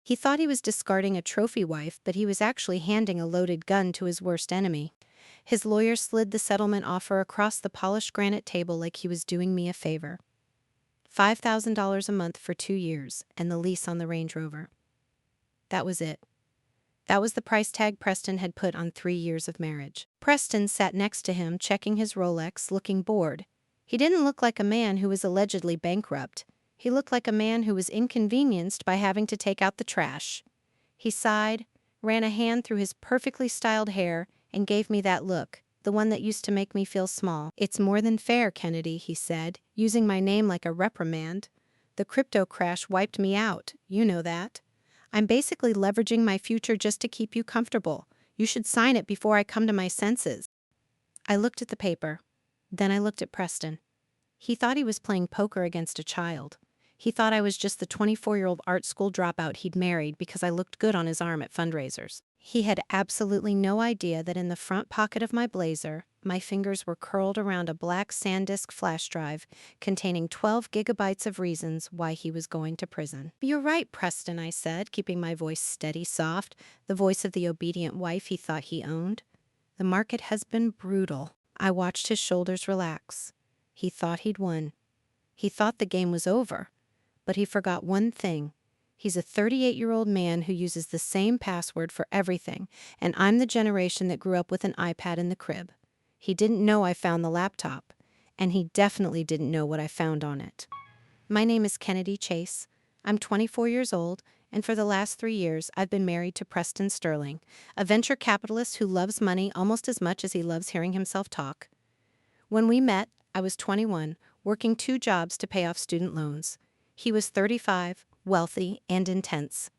He thought he was discarding a trophy wife, but he was actually handing a loaded gun to his worst enemy. His lawyer slid the settlement offer across the polished granite table like he was doing me a favor. $5,000 a month for 2 years, and the lease on the Range Rover. That was it. That was the price tag Preston had put on 3 years of marriage. Preston sat next to him, checking his Rolex, looking bored. He didn't look like a man who was allegedly bankrupt. He looked like a man who was inconvenienced by having to take out the trash. He sighed, ran a hand through his perfectly styled hair, and gave me that look, the one that used to make me feel small. "It's more than fair, Kennedy," he said, using my name like a reprimand. "The crypto crash wiped me out, you know that. I'm basically leveraging my future just to keep you comfortable. You should sign it before I come to my senses." I looked at the paper. Then I looked at Preston. He thought he was playing poker against a child. He thought I was just the 24-year-old art school dropout he'd married because I looked good on his arm at fundraisers. He had absolutely no idea that in the front pocket of my blazer, my fingers were curled around a black SanDisk flash drive containing 12 gigabytes of reasons why he was going to prison. "You're right, Preston," I said, keeping my voice steady, soft, the voice of the obedient wife he thought he owned. "The market has been brutal." I watched his shoulders relax. He thought he'd won. He thought the game was over. But he forgot one thing. He's a 38-year-old man who uses the same password for everything, and I'm the generation that grew up with an iPad in the crib. He didn't know I found the laptop, and he definitely didn't know what I found on it. "My name is Kennedy Chase. I'm 24 years old, and for the last 3 years I've been married to Preston Sterling, a venture capitalist who loves money almost as much as he loves hearing himself talk. When we met, I was 21, working 2 jobs to pay off student loans. He was 35, wealthy, and intense.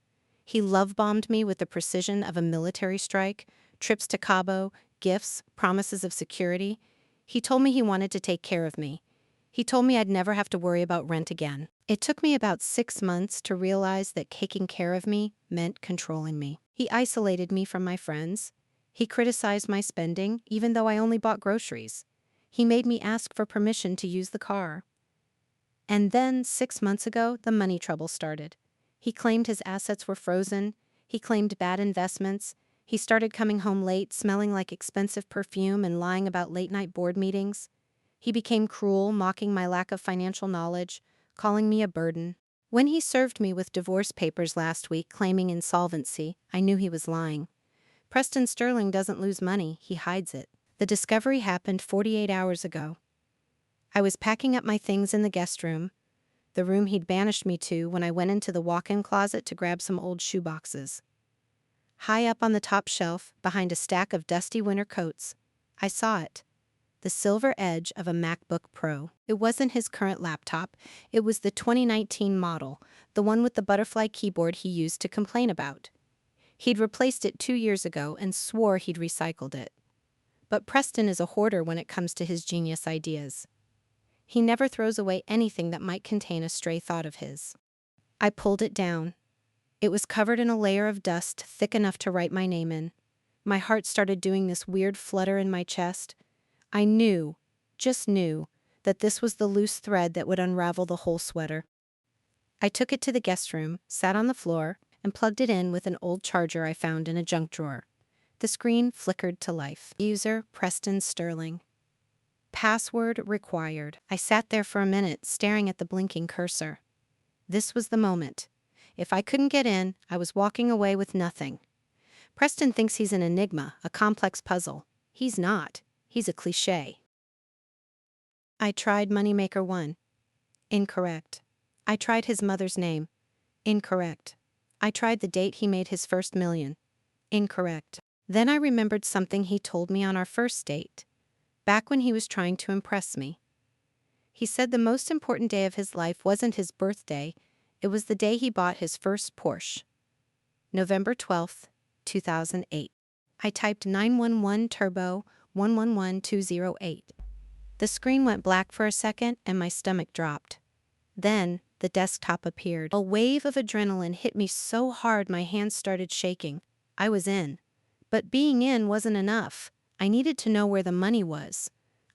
He love-bombed me with the precision of a military strike, trips to Cabo, gifts, promises of security. He told me he wanted to take care of me. He told me I'd never have to worry about rent again. It took me about 6 months to realize that taking care of me meant controlling me. He isolated me from my friends. He criticized my spending, even though I only bought groceries. He made me ask for permission to use the car. And then, 6 months ago, the money trouble started. He claimed his assets were frozen. He claimed bad investments. He started coming home late, smelling like expensive perfume and lying about late-night board meetings. He became cruel, mocking my lack of financial knowledge, calling me a burden. When he served me with divorce papers last week claiming insolvency, I knew he was lying. Preston Sterling doesn't lose money, he hides it. The discovery happened 48 hours ago. I was packing up my things in the guest room, the room he'd banished me to, when I went into the walk-in closet to grab some old shoeboxes. High up on the top shelf, behind a stack of dusty winter coats, I saw it. The silver edge of a MacBook Pro. It wasn't his current laptop. It was the 2019 model, the one with the butterfly keyboard he used to complain about. He'd replaced it 2 years ago and swore he'd recycled it. But Preston is a hoarder when it comes to his genius ideas. He never throws away anything that might contain a stray thought of his. I pulled it down. It was covered in a layer of dust thick enough to write my name in. My heart started doing this weird flutter in my chest. I knew, just knew, that this was the loose thread that would unravel the whole sweater. I took it to the guest room, sat on the floor, and plugged it in with an old charger I found in a junk drawer. The screen flickered to life. User Preston Sterling. Password required. I sat there for a minute, staring at the blinking cursor. This was the moment. If I couldn't get in, I was walking away with nothing. Preston thinks he's an enigma, a complex puzzle. He's not. He's a cliché. I tried Moneymaker 1. Incorrect. I tried his mother's name. Incorrect. I tried the date he made his first million. Incorrect. Then I remembered something he told me on our first date, back when he was trying to impress me. He said the most important day of his life wasn't his birthday, it was the day he bought his first Porsche. November 12th, 2008. I typed 911 Turbo 111208. The screen went black for a second and my stomach dropped. Then, the desktop appeared. A wave of adrenaline hit me so hard my hands started shaking. I was in. But being in wasn't enough. I needed to know where the money was.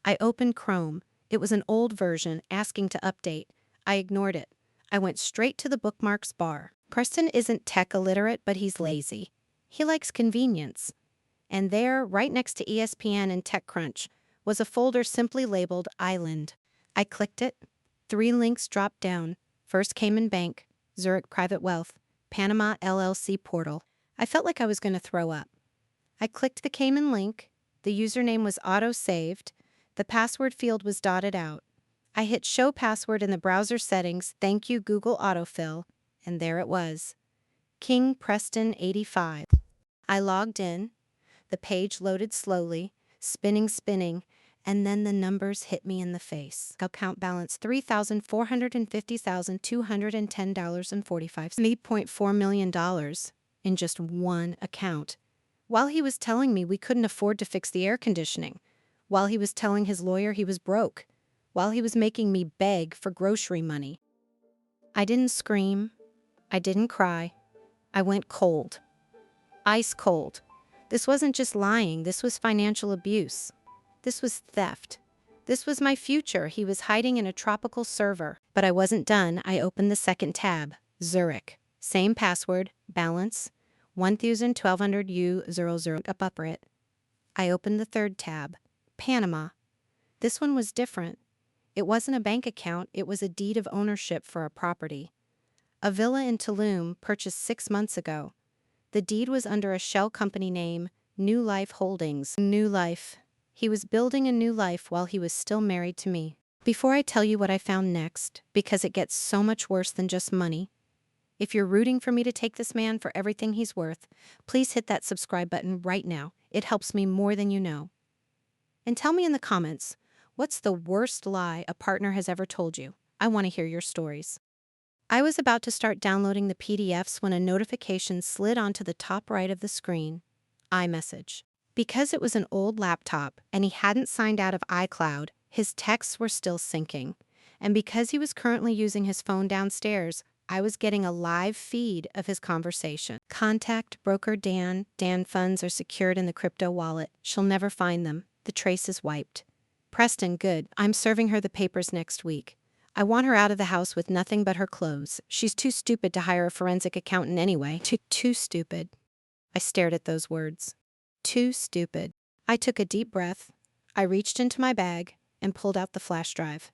I opened Chrome. It was an old version, asking to update. I ignored it. I went straight to the bookmarks bar. Preston isn't tech illiterate, but he's lazy. He likes convenience. And there, right next to ESPN and TechCrunch, was a folder simply labeled Island. I clicked it. 3 links dropped down. First Cayman Bank, Zurich Private Wealth, Panama LLC portal. I felt like I was going to throw up. I clicked the Cayman link. The username was auto-saved. The password field was dotted out. I hit Show Password in the browser settings, thank you Google Autofill, and there it was. King Preston 85. I logged in. The page loaded slowly, spinning, and then the numbers hit me in the face. Account balance $3,450,210.45. $8.4 million in just one account. While he was telling me we couldn't afford to fix the air conditioning. While he was telling his lawyer he was broke. While he was making me beg for grocery money. I didn't scream. I didn't cry. I went cold. Ice cold. This wasn't just lying, this was financial abuse. This was theft. This was my future. He was hiding in a tropical server. But I wasn't done. I opened the second tab. Zurich. Same password. Balance. 1,1200 U00 up it. I opened the third tab. Panama. This one was different. It wasn't a bank account, it was a deed of ownership for a property. A villa in Tulum purchased 6 months ago. The deed was under a shell company name, New Life Holdings. New Life. He was building a new life while he was still married to me. Before I tell you what I found next, because it gets so much worse than just money, if you're rooting for me to take this man for everything he's worth, please hit that subscribe button right now. It helps me more than you know. And tell me in the comments, what's the worst lie a partner has ever told you? I want to hear your stories. I was about to start downloading the PDFs when a notification slid onto the top right of the screen. iMessage. Because it was an old laptop and he hadn't signed out of iCloud, his texts were still syncing. And because he was currently using his phone downstairs, I was getting a live feed of his conversation. Contact broker Dan. Dan funds are secured in the crypto wallet. She'll never find them. The trace is wiped. Preston, good. I'm serving her the papers next week. I want her out of the house with nothing but her clothes. She's too stupid to hire a forensic accountant anyway. Too stupid. I stared at those words. Too stupid. I took a deep breath. I reached into my bag and pulled out the flash drive.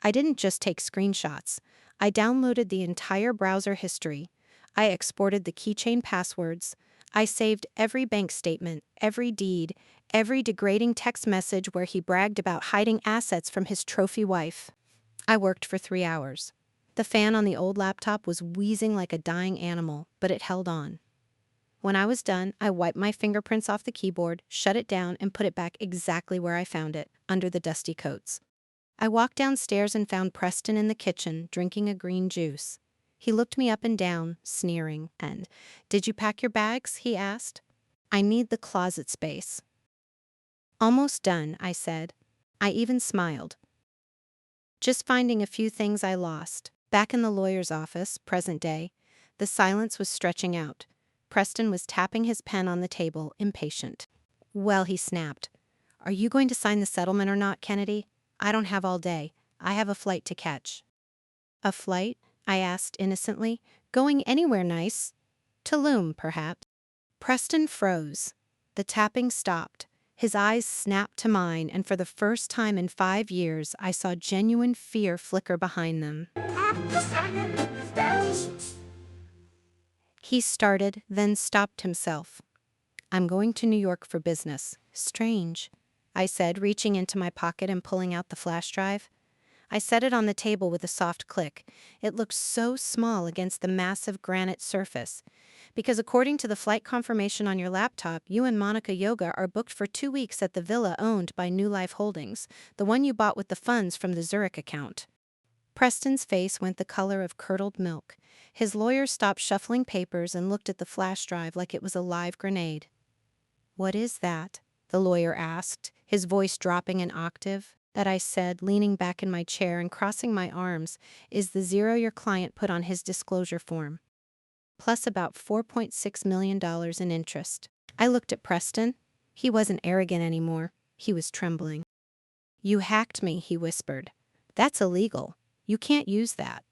I didn't just take screenshots. I downloaded the entire browser history. I exported the keychain passwords. I saved every bank statement, every deed, every degrading text message where he bragged about hiding assets from his trophy wife. I worked for 3 hours. The fan on the old laptop was wheezing like a dying animal, but it held on. When I was done, I wiped my fingerprints off the keyboard, shut it down, and put it back exactly where I found it, under the dusty coats. I walked downstairs and found Preston in the kitchen, drinking a green juice. He looked me up and down, sneering, and, "Did you pack your bags?" he asked. "I need the closet space." "Almost done," I said. I even smiled. Just finding a few things I lost. Back in the lawyer's office, present day, the silence was stretching out. Preston was tapping his pen on the table, impatient. "Well," he snapped. "Are you going to sign the settlement or not, Kennedy? I don't have all day. I have a flight to catch." "A flight?" I asked innocently. "Going anywhere nice?" "Tulum, perhaps." Preston froze. The tapping stopped. His eyes snapped to mine, and for the first time in 5 years, I saw genuine fear flicker behind them. He started, then stopped himself. "I'm going to New York for business." "Strange," I said, reaching into my pocket and pulling out the flash drive. I set it on the table with a soft click. It looked so small against the massive granite surface. Because according to the flight confirmation on your laptop, you and Monica Yoga are booked for 2 weeks at the villa owned by New Life Holdings, the one you bought with the funds from the Zurich account. Preston's face went the color of curdled milk. His lawyer stopped shuffling papers and looked at the flash drive like it was a live grenade. "What is that?" the lawyer asked, his voice dropping an octave. "That," I said, leaning back in my chair and crossing my arms, "is the zero your client put on his disclosure form. Plus about $4.6 million in interest." I looked at Preston. He wasn't arrogant anymore. He was trembling. "You hacked me," he whispered. "That's illegal. You can't use that."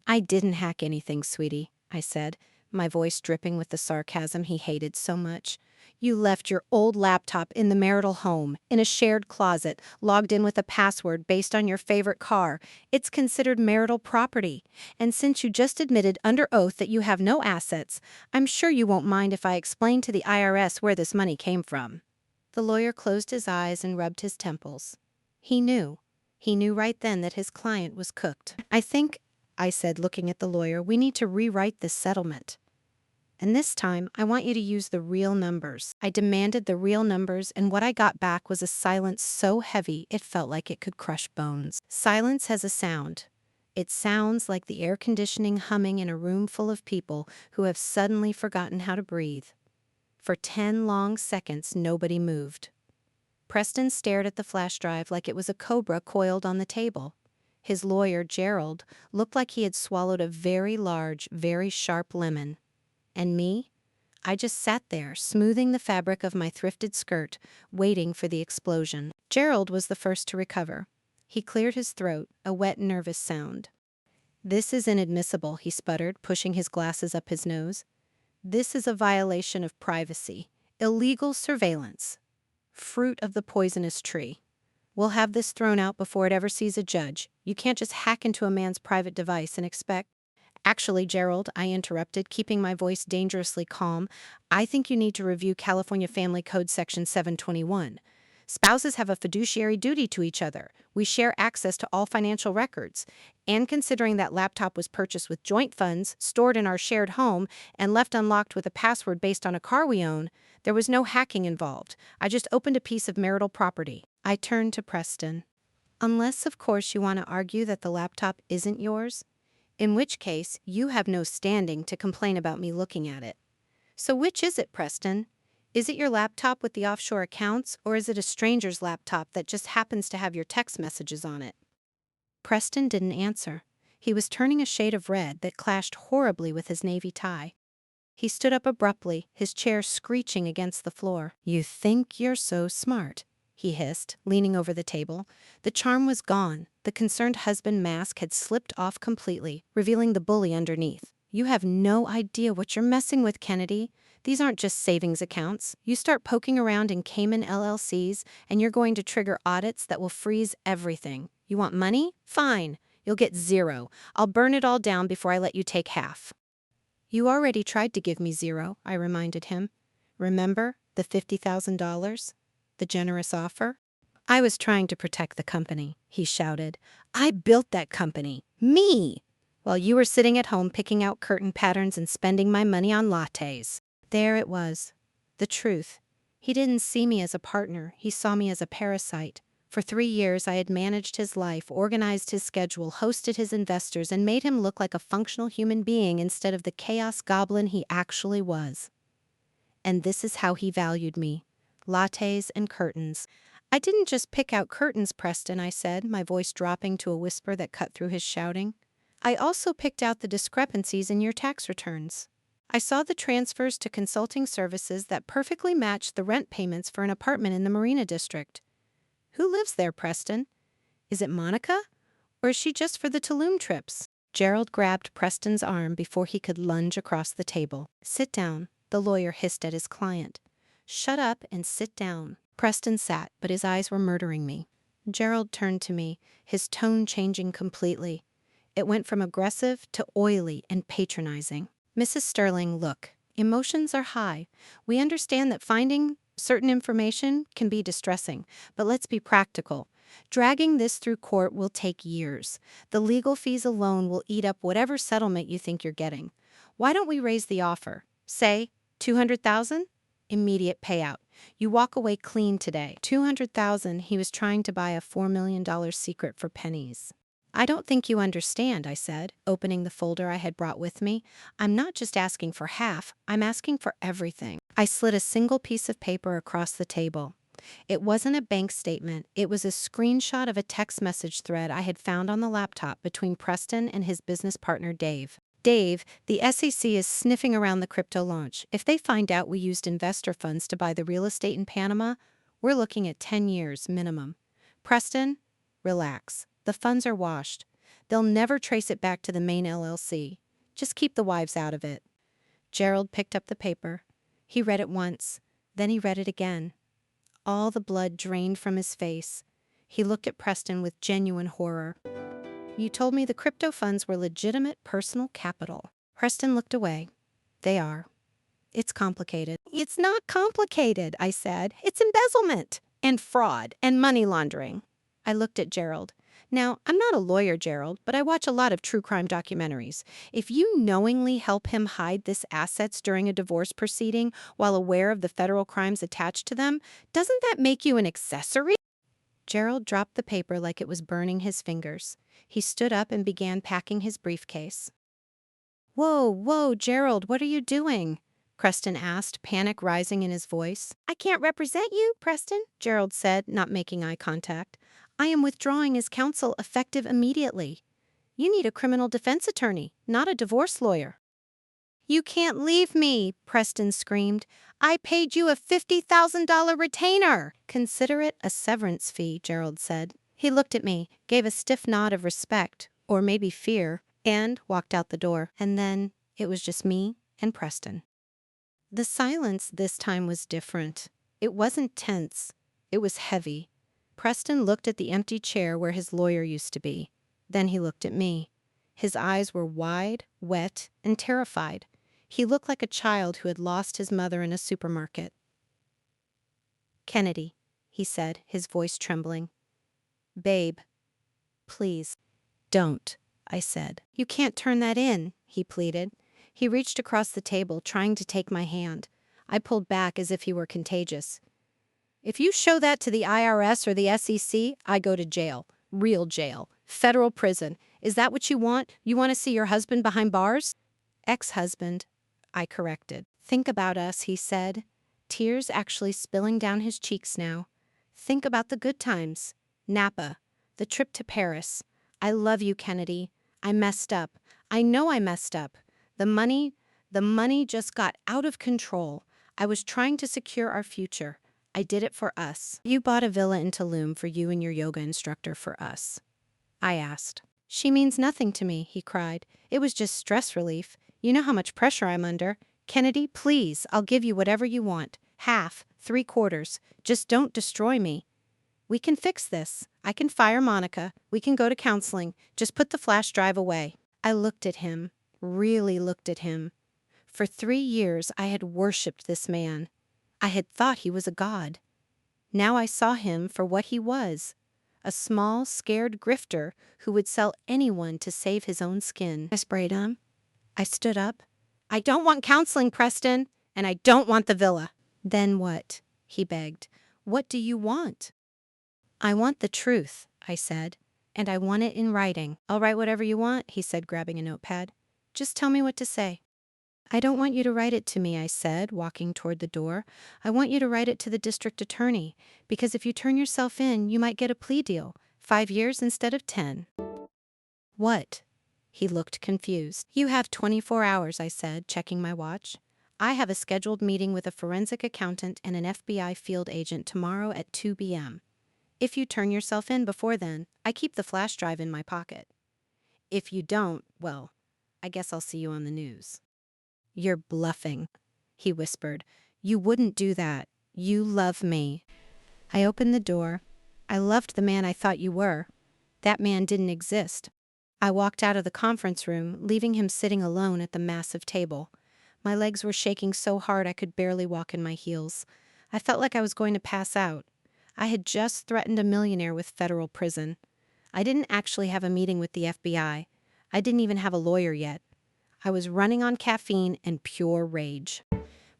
"I didn't hack anything, sweetie. I said, my voice dripping with the sarcasm he hated so much. You left your old laptop in the marital home, in a shared closet, logged in with a password based on your favorite car. It's considered marital property. And since you just admitted under oath that you have no assets, I'm sure you won't mind if I explain to the IRS where this money came from. The lawyer closed his eyes and rubbed his temples. He knew. He knew right then that his client was cooked. I think, I said, looking at the lawyer, we need to rewrite this settlement. And this time, I want you to use the real numbers. I demanded the real numbers, and what I got back was a silence so heavy it felt like it could crush bones. Silence has a sound. It sounds like the air conditioning humming in a room full of people who have suddenly forgotten how to breathe. For 10 long seconds, nobody moved. Preston stared at the flash drive like it was a cobra coiled on the table. His lawyer, Gerald, looked like he had swallowed a very large, very sharp lemon. And me? I just sat there, smoothing the fabric of my thrifted skirt, waiting for the explosion. Gerald was the first to recover. He cleared his throat, a wet, nervous sound. "This is inadmissible," he sputtered, pushing his glasses up his nose. "This is a violation of privacy. Illegal surveillance. Fruit of the poisonous tree. We'll have this thrown out before it ever sees a judge. You can't just hack into a man's private device and expect—" "Actually, Gerald," I interrupted, keeping my voice dangerously calm, "I think you need to review California Family Code Section 721. Spouses have a fiduciary duty to each other. We share access to all financial records. And considering that laptop was purchased with joint funds, stored in our shared home, and left unlocked with a password based on a car we own, there was no hacking involved. I just opened a piece of marital property." I turned to Preston. "Unless, of course, you want to argue that the laptop isn't yours, in which case you have no standing to complain about me looking at it. So which is it, Preston? Is it your laptop with the offshore accounts, or is it a stranger's laptop that just happens to have your text messages on it?" Preston didn't answer. He was turning a shade of red that clashed horribly with his navy tie. He stood up abruptly, his chair screeching against the floor. "You think you're so smart," he hissed, leaning over the table. The charm was gone. The concerned husband mask had slipped off completely, revealing the bully underneath. "You have no idea what you're messing with, Kennedy. These aren't just savings accounts. You start poking around in Cayman LLCs, and you're going to trigger audits that will freeze everything. You want money? Fine. You'll get zero. I'll burn it all down before I let you take half." "You already tried to give me zero," I reminded him. "Remember the $50,000? The generous offer?" "I was trying to protect the company," he shouted. "I built that company. Me! While you were sitting at home picking out curtain patterns and spending my money on lattes." There it was. The truth. He didn't see me as a partner. He saw me as a parasite. For 3 years, I had managed his life, organized his schedule, hosted his investors, and made him look like a functional human being instead of the chaos goblin he actually was. And this is how he valued me. Lattes and curtains. "I didn't just pick out curtains, Preston," I said, my voice dropping to a whisper that cut through his shouting. "I also picked out the discrepancies in your tax returns. I saw the transfers to consulting services that perfectly matched the rent payments for an apartment in the Marina District. Who lives there, Preston? Is it Monica? Or is she just for the Tulum trips?" Gerald grabbed Preston's arm before he could lunge across the table. "Sit down," the lawyer hissed at his client. "Shut up and sit down." Preston sat, but his eyes were murdering me. Gerald turned to me, his tone changing completely. It went from aggressive to oily and patronizing. "Mrs. Sterling, look, emotions are high. We understand that finding certain information can be distressing, but let's be practical. Dragging this through court will take years. The legal fees alone will eat up whatever settlement you think you're getting. Why don't we raise the offer? Say, $200,000? Immediate payout. You walk away clean today." $200,000. He was trying to buy a $4 million secret for pennies. "I don't think you understand," I said, opening the folder I had brought with me. "I'm not just asking for half, I'm asking for everything." I slid a single piece of paper across the table. It wasn't a bank statement, it was a screenshot of a text message thread I had found on the laptop between Preston and his business partner Dave. "Dave, the SEC is sniffing around the crypto launch. If they find out we used investor funds to buy the real estate in Panama, we're looking at 10 years minimum. Preston, relax. The funds are washed. They'll never trace it back to the main LLC. Just keep the wives out of it. Gerald picked up the paper. He read it once. Then he read it again. All the blood drained from his face. He looked at Preston with genuine horror. You told me the crypto funds were legitimate personal capital. Preston looked away. They are. It's complicated. It's not complicated, I said. It's embezzlement and fraud and money laundering. I looked at Gerald. Now, I'm not a lawyer, Gerald, but I watch a lot of true crime documentaries. If you knowingly help him hide this assets during a divorce proceeding while aware of the federal crimes attached to them, doesn't that make you an accessory? Gerald dropped the paper like it was burning his fingers. He stood up and began packing his briefcase. Whoa, Gerald, what are you doing? Preston asked, panic rising in his voice. I can't represent you, Preston, Gerald said, not making eye contact. I am withdrawing as counsel effective immediately. You need a criminal defense attorney, not a divorce lawyer. You can't leave me, Preston screamed. I paid you a $50,000 retainer. Consider it a severance fee, Gerald said. He looked at me, gave a stiff nod of respect, or maybe fear, and walked out the door. And then it was just me and Preston. The silence this time was different. It wasn't tense. It was heavy. Preston looked at the empty chair where his lawyer used to be. Then he looked at me. His eyes were wide, wet, and terrified. He looked like a child who had lost his mother in a supermarket. Kennedy, he said, his voice trembling. Babe, please, don't, I said. You can't turn that in, he pleaded. He reached across the table, trying to take my hand. I pulled back as if he were contagious. If you show that to the IRS or the SEC, I go to jail. Real jail. Federal prison. Is that what you want? You want to see your husband behind bars? Ex-husband, I corrected. Think about us, he said, tears actually spilling down his cheeks now. Think about the good times. Napa. The trip to Paris. I love you, Kennedy. I messed up. I know I messed up. The money just got out of control. I was trying to secure our future. I did it for us. You bought a villa in Tulum for you and your yoga instructor for us. I asked. She means nothing to me, he cried. It was just stress relief. You know how much pressure I'm under. Kennedy, please, I'll give you whatever you want. Half, 3/4. Just don't destroy me. We can fix this. I can fire Monica. We can go to counseling. Just put the flash drive away. I looked at him, really looked at him. For 3 years, I had worshipped this man. I had thought he was a god. Now I saw him for what he was, a small, scared grifter who would sell anyone to save his own skin. I sprayed him. I stood up. I don't want counseling, Preston, and I don't want the villa. Then what? He begged. What do you want? I want the truth, I said, and I want it in writing. I'll write whatever you want, he said, grabbing a notepad. Just tell me what to say. I don't want you to write it to me, I said, walking toward the door. I want you to write it to the district attorney, because if you turn yourself in, you might get a plea deal, 5 years instead of 10. What? He looked confused. You have 24 hours, I said, checking my watch. I have a scheduled meeting with a forensic accountant and an FBI field agent tomorrow at 2 p.m. If you turn yourself in before then, I keep the flash drive in my pocket. If you don't, well, I guess I'll see you on the news. You're bluffing, he whispered. You wouldn't do that. You love me. I opened the door. I loved the man I thought you were. That man didn't exist. I walked out of the conference room, leaving him sitting alone at the massive table. My legs were shaking so hard I could barely walk in my heels. I felt like I was going to pass out. I had just threatened a millionaire with federal prison. I didn't actually have a meeting with the FBI. I didn't even have a lawyer yet. I was running on caffeine and pure rage.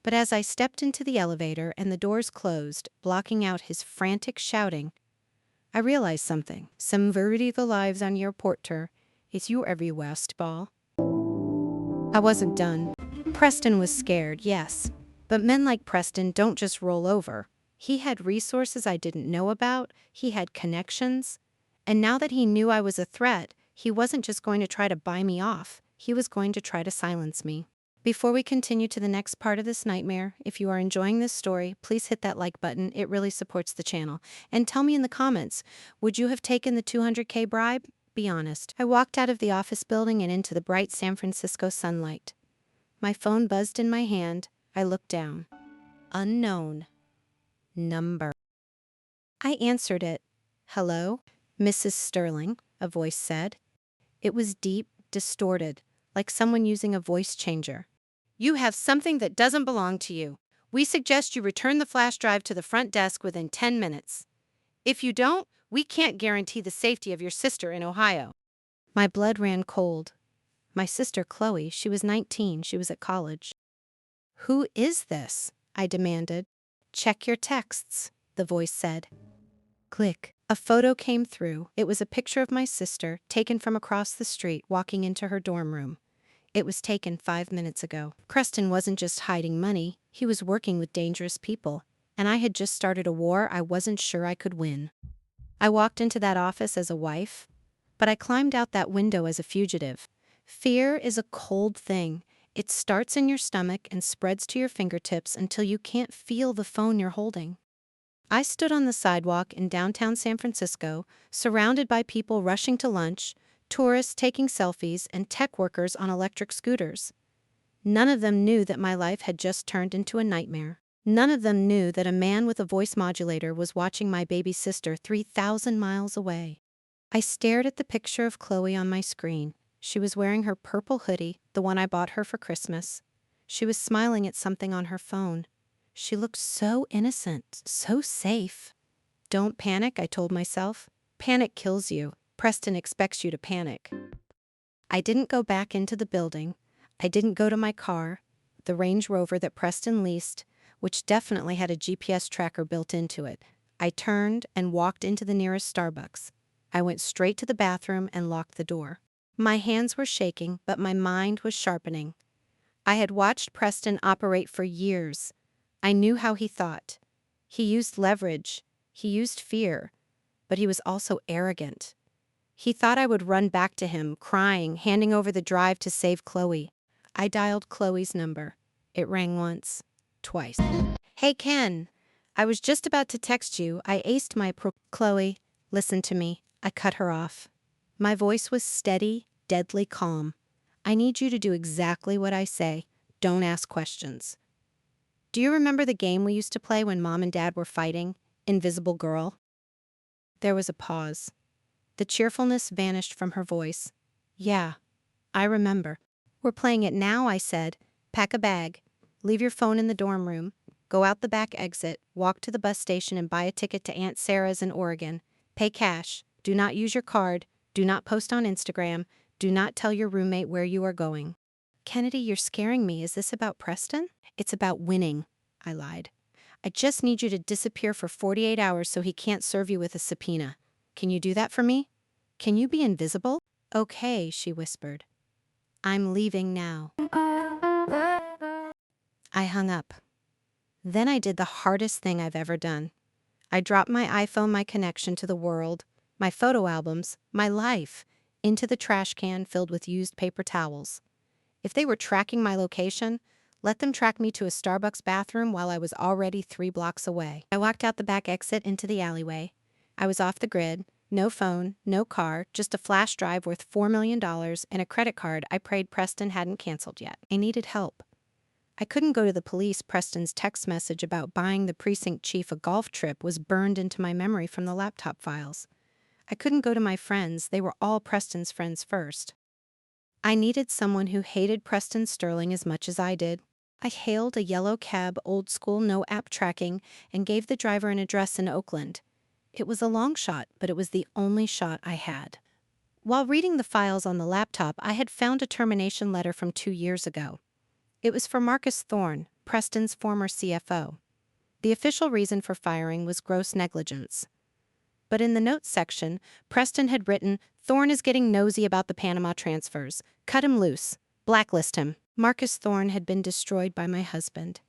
But as I stepped into the elevator and the doors closed, blocking out his frantic shouting, I realized something. Somebody the lives on your porter. It's your every West ball. I wasn't done. Preston was scared, yes. But men like Preston don't just roll over. He had resources I didn't know about. He had connections. And now that he knew I was a threat, he wasn't just going to try to buy me off. He was going to try to silence me. Before we continue to the next part of this nightmare, if you are enjoying this story, please hit that like button. It really supports the channel. And tell me in the comments, would you have taken the $200K bribe? Be honest. I walked out of the office building and into the bright San Francisco sunlight. My phone buzzed in my hand. I looked down. Unknown number. I answered it. Hello? Mrs. Sterling, a voice said. It was deep, distorted, like someone using a voice changer. You have something that doesn't belong to you. We suggest you return the flash drive to the front desk within 10 minutes. If you don't, we can't guarantee the safety of your sister in Ohio. My blood ran cold. My sister Chloe, she was 19, she was at college. Who is this? I demanded. Check your texts, the voice said. Click. A photo came through. It was a picture of my sister, taken from across the street, walking into her dorm room. It was taken 5 minutes ago. Preston wasn't just hiding money, he was working with dangerous people, and I had just started a war I wasn't sure I could win. I walked into that office as a wife, but I climbed out that window as a fugitive. Fear is a cold thing. It starts in your stomach and spreads to your fingertips until you can't feel the phone you're holding. I stood on the sidewalk in downtown San Francisco, surrounded by people rushing to lunch, tourists taking selfies, and tech workers on electric scooters. None of them knew that my life had just turned into a nightmare. None of them knew that a man with a voice modulator was watching my baby sister 3,000 miles away. I stared at the picture of Chloe on my screen. She was wearing her purple hoodie, the one I bought her for Christmas. She was smiling at something on her phone. She looked so innocent, so safe. Don't panic, I told myself. Panic kills you. Preston expects you to panic. I didn't go back into the building. I didn't go to my car, the Range Rover that Preston leased, which definitely had a GPS tracker built into it. I turned and walked into the nearest Starbucks. I went straight to the bathroom and locked the door. My hands were shaking, but my mind was sharpening. I had watched Preston operate for years. I knew how he thought. He used leverage. He used fear. But he was also arrogant. He thought I would run back to him, crying, handing over the drive to save Chloe. I dialed Chloe's number. It rang once, twice. Hey, Ken. I was just about to text you. I aced my Chloe, listen to me. I cut her off. My voice was steady, deadly calm. I need you to do exactly what I say. Don't ask questions. Do you remember the game we used to play when Mom and Dad were fighting? Invisible Girl? There was a pause. The cheerfulness vanished from her voice. Yeah, I remember. We're playing it now, I said. Pack a bag. Leave your phone in the dorm room. Go out the back exit. Walk to the bus station and buy a ticket to Aunt Sarah's in Oregon. Pay cash. Do not use your card. Do not post on Instagram. Do not tell your roommate where you are going. Kennedy, you're scaring me. Is this about Preston? It's about winning, I lied. I just need you to disappear for 48 hours so he can't serve you with a subpoena. Can you do that for me? Can you be invisible? Okay, she whispered. I'm leaving now. I hung up. Then I did the hardest thing I've ever done. I dropped my iPhone, my connection to the world, my photo albums, my life, into the trash can filled with used paper towels. If they were tracking my location, let them track me to a Starbucks bathroom while I was already 3 blocks away. I walked out the back exit into the alleyway. I was off the grid, no phone, no car, just a flash drive worth $4 million and a credit card I prayed Preston hadn't canceled yet. I needed help. I couldn't go to the police. Preston's text message about buying the precinct chief a golf trip was burned into my memory from the laptop files. I couldn't go to my friends. They were all Preston's friends first. I needed someone who hated Preston Sterling as much as I did. I hailed a yellow cab, old school, no app tracking, and gave the driver an address in Oakland. It was a long shot, but it was the only shot I had. While reading the files on the laptop, I had found a termination letter from 2 years ago. It was for Marcus Thorne, Preston's former CFO. The official reason for firing was gross negligence. But in the notes section, Preston had written, Thorne is getting nosy about the Panama transfers. Cut him loose. Blacklist him. Marcus Thorne had been destroyed by my husband.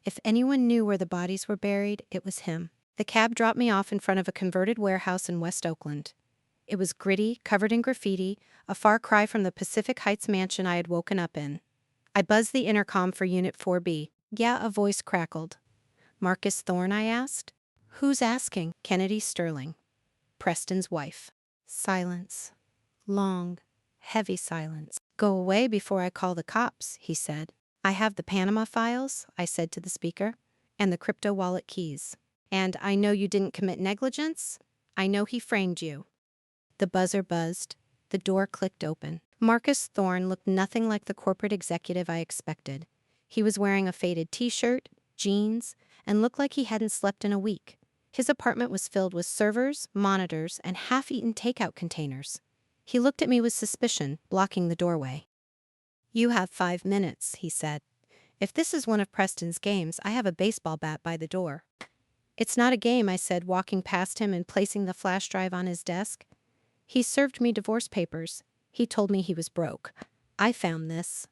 If anyone knew where the bodies were buried, it was him. The cab dropped me off in front of a converted warehouse in West Oakland. It was gritty, covered in graffiti, a far cry from the Pacific Heights mansion I had woken up in. I buzzed the intercom for Unit 4B. Yeah, a voice crackled. Marcus Thorne, I asked. Who's asking? Kennedy Sterling. Preston's wife. Silence. Long, heavy silence. "Go away before I call the cops," he said. "I have the Panama files," I said to the speaker, "and the crypto wallet keys. And I know you didn't commit negligence. I know he framed you." The buzzer buzzed. The door clicked open. Marcus Thorne looked nothing like the corporate executive I expected. He was wearing a faded t-shirt, jeans, and looked like he hadn't slept in a week. His apartment was filled with servers, monitors, and half-eaten takeout containers. He looked at me with suspicion, blocking the doorway. "You have 5 minutes," he said. "If this is one of Preston's games, I have a baseball bat by the door." "It's not a game," I said, walking past him and placing the flash drive on his desk. "He served me divorce papers. He told me he was broke. I found this."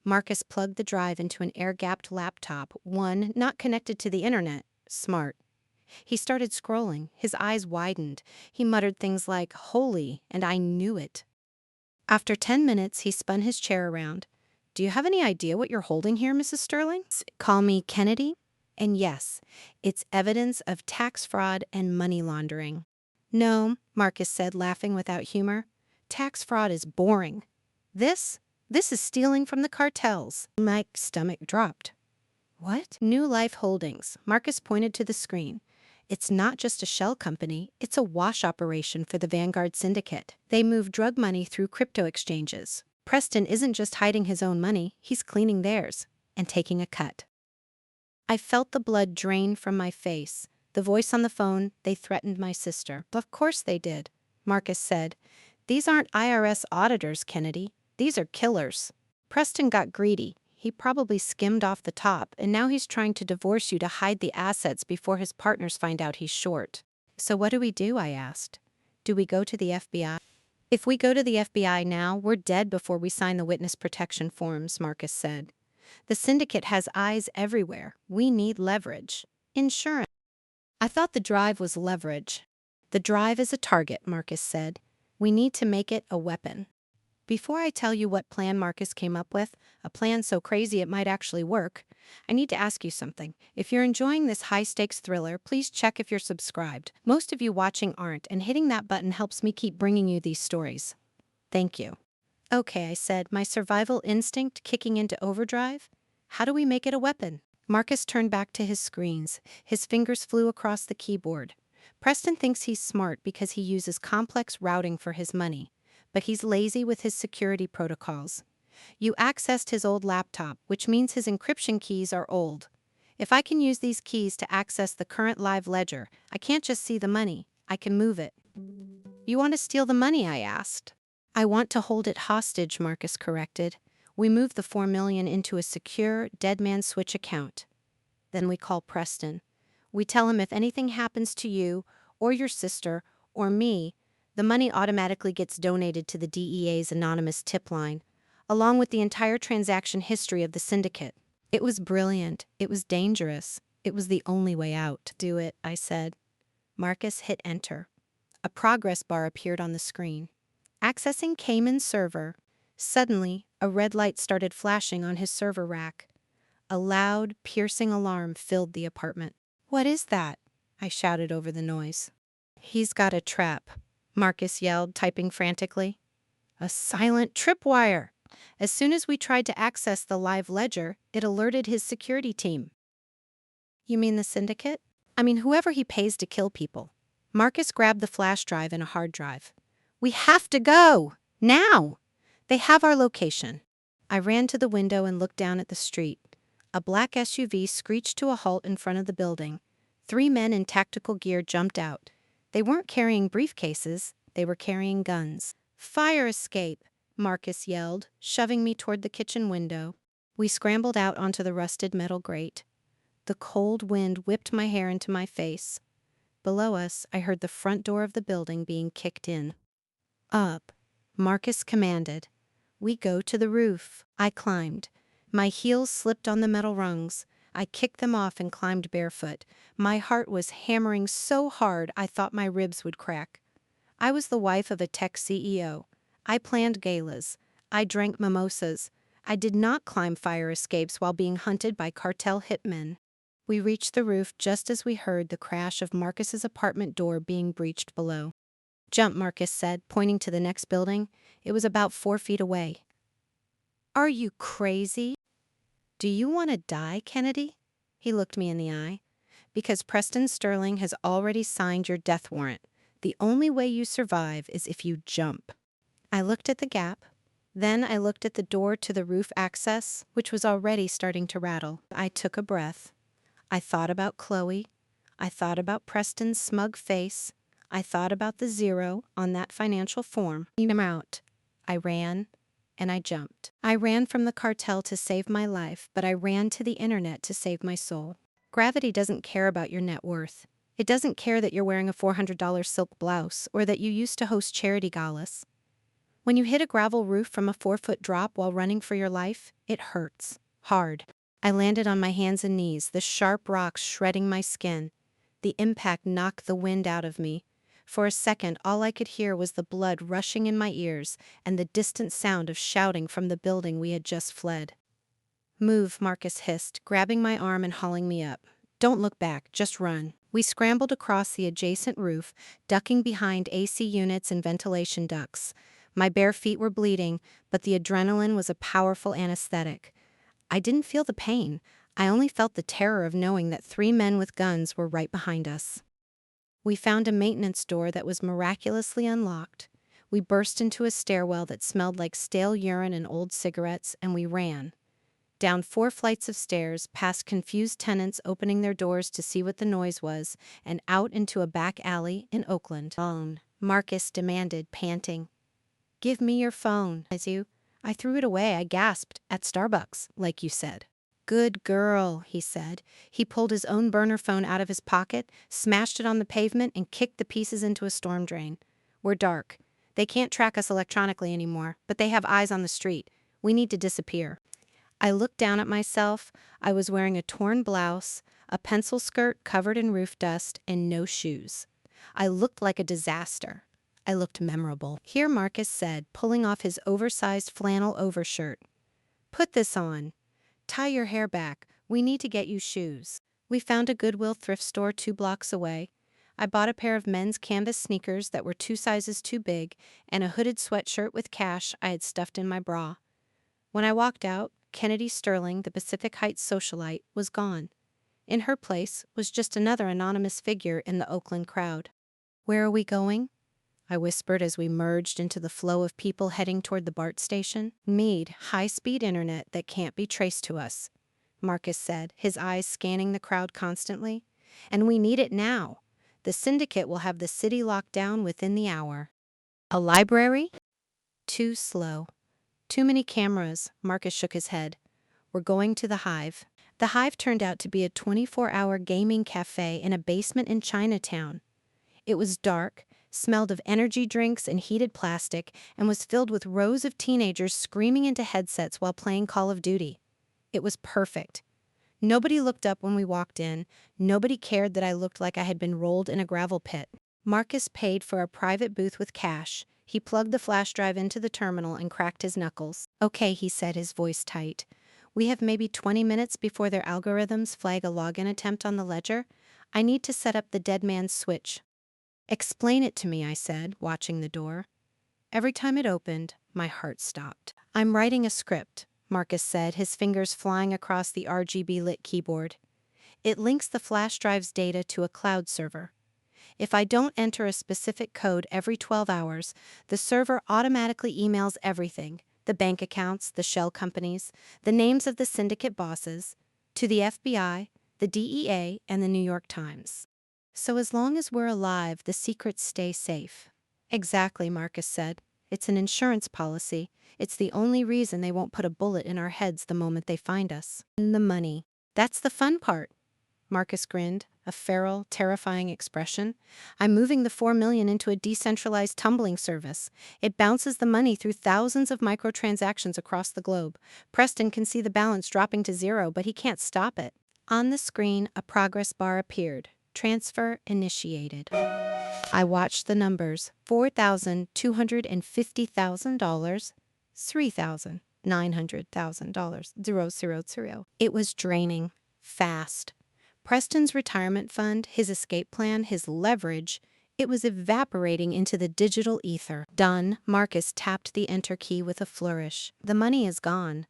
Marcus plugged the drive into an air-gapped laptop, one not connected to the internet. Smart. He started scrolling. His eyes widened. He muttered things like, "Holy," and I knew it. After 10 minutes, he spun his chair around. "Do you have any idea what you're holding here, Mrs. Sterling?" "Call me Kennedy. And yes, it's evidence of tax fraud and money laundering." "No," Marcus said, laughing without humor. "Tax fraud is boring. This is stealing from the cartels." My stomach dropped. "What?" "New Life Holdings." Marcus pointed to the screen. "It's not just a shell company, it's a wash operation for the Vanguard Syndicate. They move drug money through crypto exchanges. Preston isn't just hiding his own money, he's cleaning theirs and taking a cut." I felt the blood drain from my face. The voice on the phone, "They threatened my sister." "Of course they did," Marcus said. "These aren't IRS auditors, Kennedy. These are killers. Preston got greedy. He probably skimmed off the top, and now he's trying to divorce you to hide the assets before his partners find out he's short." "So what do we do?" I asked. "Do we go to the FBI?" "If we go to the FBI now, we're dead before we sign the witness protection forms," Marcus said. "The syndicate has eyes everywhere. We need leverage. Insurance." I thought the drive was leverage. "The drive is a target," Marcus said. "We need to make it a weapon." Before I tell you what plan Marcus came up with, a plan so crazy it might actually work, I need to ask you something. If you're enjoying this high-stakes thriller, please check if you're subscribed. Most of you watching aren't, and hitting that button helps me keep bringing you these stories. Thank you. "Okay," I said, my survival instinct kicking into overdrive. "How do we make it a weapon?" Marcus turned back to his screens. His fingers flew across the keyboard. "Preston thinks he's smart because he uses complex routing for his money, but he's lazy with his security protocols. You accessed his old laptop, which means his encryption keys are old. If I can use these keys to access the current live ledger, I can't just see the money, I can move it." "You want to steal the money?" I asked. "I want to hold it hostage," Marcus corrected. "We move the $4 million into a secure, dead man switch account. Then we call Preston. We tell him if anything happens to you, or your sister, or me, the money automatically gets donated to the DEA's anonymous tip line, along with the entire transaction history of the syndicate." It was brilliant. It was dangerous. It was the only way out. "Do it," I said. Marcus hit enter. A progress bar appeared on the screen. "Accessing Cayman server." Suddenly, a red light started flashing on his server rack. A loud, piercing alarm filled the apartment. "What is that?" I shouted over the noise. "He's got a trap," Marcus yelled, typing frantically. "A silent tripwire." As soon as we tried to access the live ledger, it alerted his security team. "You mean the syndicate?" "I mean whoever he pays to kill people." Marcus grabbed the flash drive and a hard drive. "We have to go! Now! They have our location." I ran to the window and looked down at the street. A black SUV screeched to a halt in front of the building. 3 men in tactical gear jumped out. They weren't carrying briefcases, they were carrying guns. "Fire escape!" Marcus yelled, shoving me toward the kitchen window. We scrambled out onto the rusted metal grate. The cold wind whipped my hair into my face. Below us, I heard the front door of the building being kicked in. "Up," Marcus commanded. "We go to the roof." I climbed. My heels slipped on the metal rungs. I kicked them off and climbed barefoot. My heart was hammering so hard I thought my ribs would crack. I was the wife of a tech CEO. I planned galas. I drank mimosas. I did not climb fire escapes while being hunted by cartel hitmen. We reached the roof just as we heard the crash of Marcus's apartment door being breached below. Jump, Marcus said, pointing to the next building. It was about 4 feet away. Are you crazy? Do you want to die, Kennedy? He looked me in the eye. Because Preston Sterling has already signed your death warrant. The only way you survive is if you jump. I looked at the gap. Then I looked at the door to the roof access, which was already starting to rattle. I took a breath. I thought about Chloe. I thought about Preston's smug face. I thought about the 0 on that financial form. I'm out. I ran, and I jumped. I ran from the cartel to save my life, but I ran to the internet to save my soul. Gravity doesn't care about your net worth. It doesn't care that you're wearing a $400 silk blouse or that you used to host charity galas. When you hit a gravel roof from a 4-foot drop while running for your life, it hurts. Hard. I landed on my hands and knees, the sharp rocks shredding my skin. The impact knocked the wind out of me. For a second, all I could hear was the blood rushing in my ears and the distant sound of shouting from the building we had just fled. Move, Marcus hissed, grabbing my arm and hauling me up. Don't look back, just run. We scrambled across the adjacent roof, ducking behind AC units and ventilation ducts. My bare feet were bleeding, but the adrenaline was a powerful anesthetic. I didn't feel the pain. I only felt the terror of knowing that 3 men with guns were right behind us. We found a maintenance door that was miraculously unlocked. We burst into a stairwell that smelled like stale urine and old cigarettes, and we ran. Down 4 flights of stairs, past confused tenants opening their doors to see what the noise was, and out into a back alley in Oakland. Phone, Marcus demanded, panting. Give me your phone. I threw it away, I gasped. At Starbucks, like you said. Good girl, he said. He pulled his own burner phone out of his pocket, smashed it on the pavement, and kicked the pieces into a storm drain. We're dark. They can't track us electronically anymore, but they have eyes on the street. We need to disappear. I looked down at myself. I was wearing a torn blouse, a pencil skirt covered in roof dust, and no shoes. I looked like a disaster. I looked memorable. Here, Marcus said, pulling off his oversized flannel overshirt. Put this on. Tie your hair back. We need to get you shoes. We found a Goodwill thrift store 2 blocks away. I bought a pair of men's canvas sneakers that were 2 sizes too big and a hooded sweatshirt with cash I had stuffed in my bra. When I walked out, Kennedy Sterling, the Pacific Heights socialite, was gone. In her place was just another anonymous figure in the Oakland crowd. Where are we going? I whispered as we merged into the flow of people heading toward the BART station. Need high-speed internet that can't be traced to us, Marcus said, his eyes scanning the crowd constantly. And we need it now. The syndicate will have the city locked down within the hour. A library? Too slow. Too many cameras, Marcus shook his head. We're going to the Hive. The Hive turned out to be a 24-hour gaming cafe in a basement in Chinatown. It was dark, smelled of energy drinks and heated plastic, and was filled with rows of teenagers screaming into headsets while playing Call of Duty. It was perfect. Nobody looked up when we walked in. Nobody cared that I looked like I had been rolled in a gravel pit. Marcus paid for a private booth with cash. He plugged the flash drive into the terminal and cracked his knuckles. Okay, he said, his voice tight. We have maybe 20 minutes before their algorithms flag a login attempt on the ledger. I need to set up the dead man's switch. Explain it to me, I said, watching the door. Every time it opened, my heart stopped. I'm writing a script, Marcus said, his fingers flying across the RGB-lit keyboard. It links the flash drive's data to a cloud server. If I don't enter a specific code every 12 hours, the server automatically emails everything, the bank accounts, the shell companies, the names of the syndicate bosses, to the FBI, the DEA, and the New York Times. So as long as we're alive, the secrets stay safe. Exactly, Marcus said. It's an insurance policy. It's the only reason they won't put a bullet in our heads the moment they find us. And the money. That's the fun part. Marcus grinned, a feral, terrifying expression. I'm moving the $4 million into a decentralized tumbling service. It bounces the money through thousands of microtransactions across the globe. Preston can see the balance dropping to 0, but he can't stop it. On the screen, a progress bar appeared. Transfer initiated. I watched the numbers. $4,250,000, $3,900,000, 000. It was draining. Fast. Preston's retirement fund, his escape plan, his leverage, It was evaporating into the digital ether. Done. Marcus tapped the enter key with a flourish. The money is gone,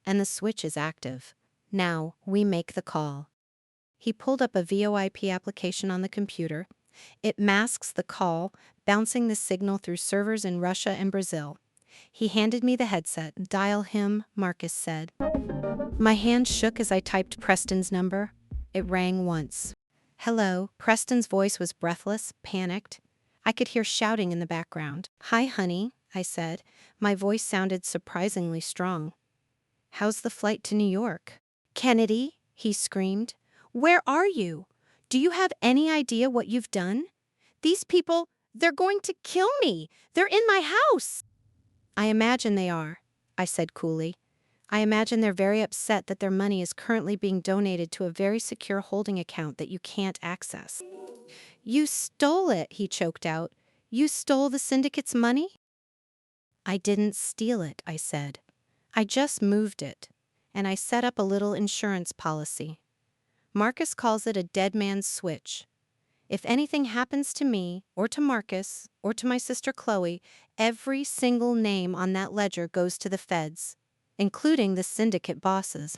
and the switch is active. Now, we make the call. He pulled up a VoIP application on the computer. It masks the call, bouncing the signal through servers in Russia and Brazil. He handed me the headset. Dial him, Marcus said. My hand shook as I typed Preston's number. It rang once. Hello. Preston's voice was breathless, panicked. I could hear shouting in the background. Hi, honey, I said. My voice sounded surprisingly strong. How's the flight to New York? Kennedy, he screamed. Where are you? Do you have any idea what you've done? These people, they're going to kill me. They're in my house. I imagine they are, I said coolly. I imagine they're very upset that their money is currently being donated to a very secure holding account that you can't access. You stole it, he choked out. You stole the syndicate's money? I didn't steal it, I said. I just moved it, and I set up a little insurance policy. Marcus calls it a dead man's switch. If anything happens to me, or to Marcus, or to my sister Chloe, every single name on that ledger goes to the feds, including the syndicate bosses.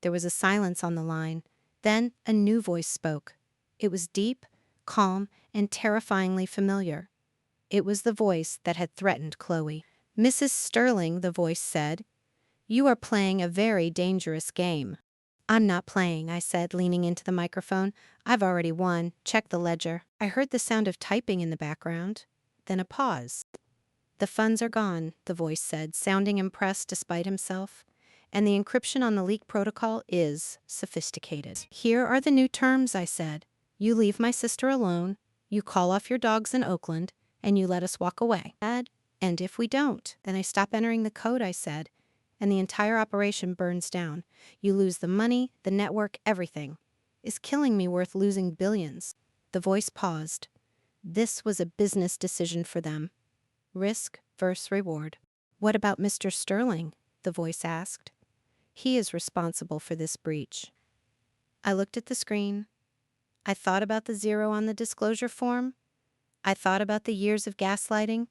There was a silence on the line. Then a new voice spoke. It was deep, calm, and terrifyingly familiar. It was the voice that had threatened Chloe. Mrs. Sterling, the voice said, you are playing a very dangerous game. I'm not playing, I said, leaning into the microphone. I've already won. Check the ledger. I heard the sound of typing in the background, then a pause. The funds are gone, the voice said, sounding impressed despite himself. And the encryption on the leak protocol is sophisticated. Here are the new terms, I said. You leave my sister alone, you call off your dogs in Oakland, and you let us walk away. And if we don't, then I stop entering the code, I said, and the entire operation burns down. You lose the money, the network, everything. Is killing me worth losing billions? The voice paused. This was a business decision for them. Risk versus reward. What about Mr. Sterling? The voice asked. He is responsible for this breach. I looked at the screen. I thought about the zero on the disclosure form. I thought about the years of gaslighting.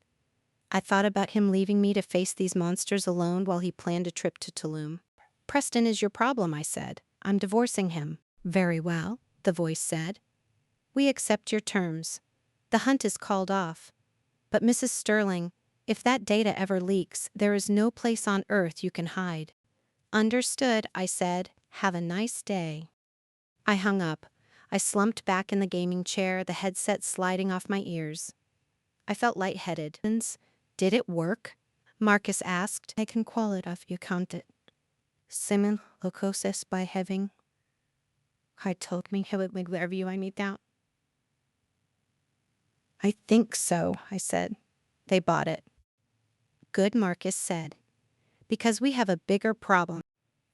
I thought about him leaving me to face these monsters alone while he planned a trip to Tulum. Preston is your problem, I said. I'm divorcing him. Very well, the voice said. We accept your terms. The hunt is called off. But Mrs. Sterling, if that data ever leaks, there is no place on earth you can hide. Understood, I said. Have a nice day. I hung up. I slumped back in the gaming chair, the headset sliding off my ears. I felt lightheaded. Did it work? Marcus asked. I can call it if you count it. Simon locoses by having. I told me how it would wherever you I need out. I think so, I said. They bought it. Good, Marcus said. Because we have a bigger problem.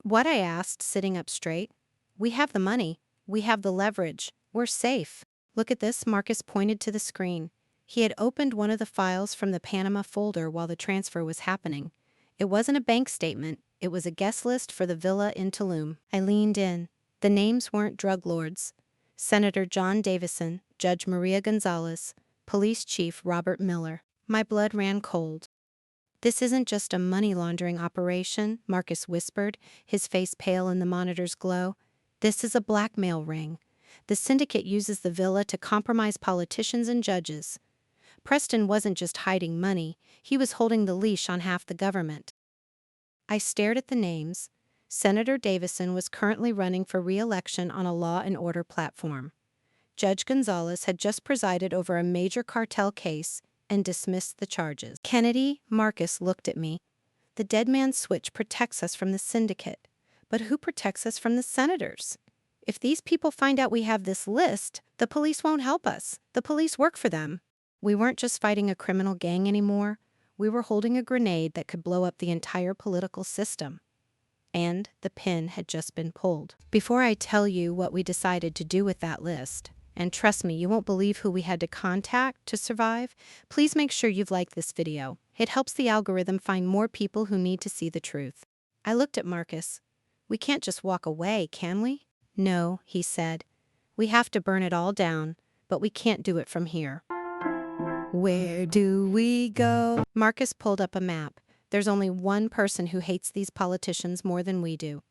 What? I asked, sitting up straight. We have the money. We have the leverage. We're safe. Look at this, Marcus pointed to the screen. He had opened one of the files from the Panama folder while the transfer was happening. It wasn't a bank statement. It was a guest list for the villa in Tulum. I leaned in. The names weren't drug lords. Senator John Davison, Judge Maria Gonzalez, Police Chief Robert Miller. My blood ran cold. This isn't just a money laundering operation, Marcus whispered, his face pale in the monitor's glow. This is a blackmail ring. The syndicate uses the villa to compromise politicians and judges. Preston wasn't just hiding money, he was holding the leash on half the government. I stared at the names. Senator Davison was currently running for re-election on a law and order platform. Judge Gonzalez had just presided over a major cartel case and dismissed the charges. Kennedy, Marcus looked at me. The dead man's switch protects us from the syndicate. But who protects us from the senators? If these people find out we have this list, the police won't help us. The police work for them. We weren't just fighting a criminal gang anymore. We were holding a grenade that could blow up the entire political system. And the pin had just been pulled. Before I tell you what we decided to do with that list, and trust me, you won't believe who we had to contact to survive, please make sure you've liked this video. It helps the algorithm find more people who need to see the truth. I looked at Marcus. We can't just walk away, can we? No, he said. We have to burn it all down, but we can't do it from here. Where do we go? Marcus pulled up a map. There's only one person who hates these politicians more than we do.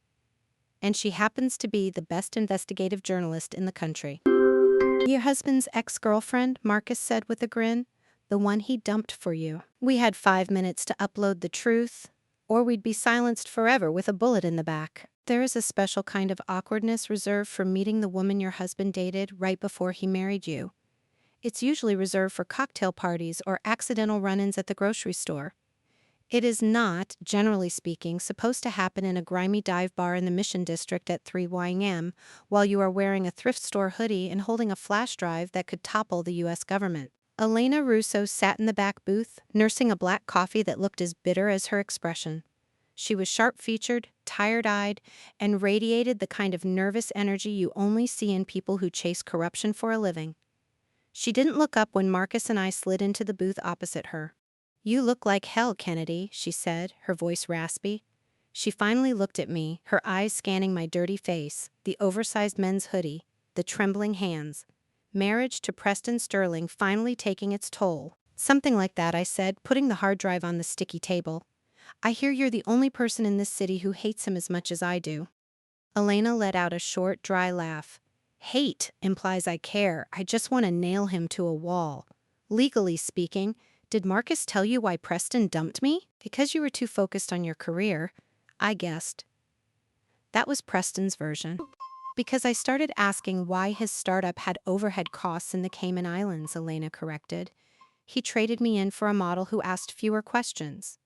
And she happens to be the best investigative journalist in the country. Your husband's ex-girlfriend, Marcus said with a grin. The one he dumped for you. We had 5 minutes to upload the truth, or we'd be silenced forever with a bullet in the back. There is a special kind of awkwardness reserved for meeting the woman your husband dated right before he married you. It's usually reserved for cocktail parties or accidental run-ins at the grocery store. It is not, generally speaking, supposed to happen in a grimy dive bar in the Mission District at 3 a.m. while you are wearing a thrift store hoodie and holding a flash drive that could topple the U.S. government. Elena Russo sat in the back booth, nursing a black coffee that looked as bitter as her expression. She was sharp-featured, tired-eyed, and radiated the kind of nervous energy you only see in people who chase corruption for a living. She didn't look up when Marcus and I slid into the booth opposite her. You look like hell, Kennedy, she said, her voice raspy. She finally looked at me, her eyes scanning my dirty face, the oversized men's hoodie, the trembling hands. Marriage to Preston Sterling finally taking its toll. Something like that, I said, putting the hard drive on the sticky table. I hear you're the only person in this city who hates him as much as I do. Elena let out a short, dry laugh. Hate implies I care. I just want to nail him to a wall. Legally speaking, did Marcus tell you why Preston dumped me? Because you were too focused on your career, I guessed. That was Preston's version. Because I started asking why his startup had overhead costs in the Cayman Islands, Elena corrected. He traded me in for a model who asked fewer questions.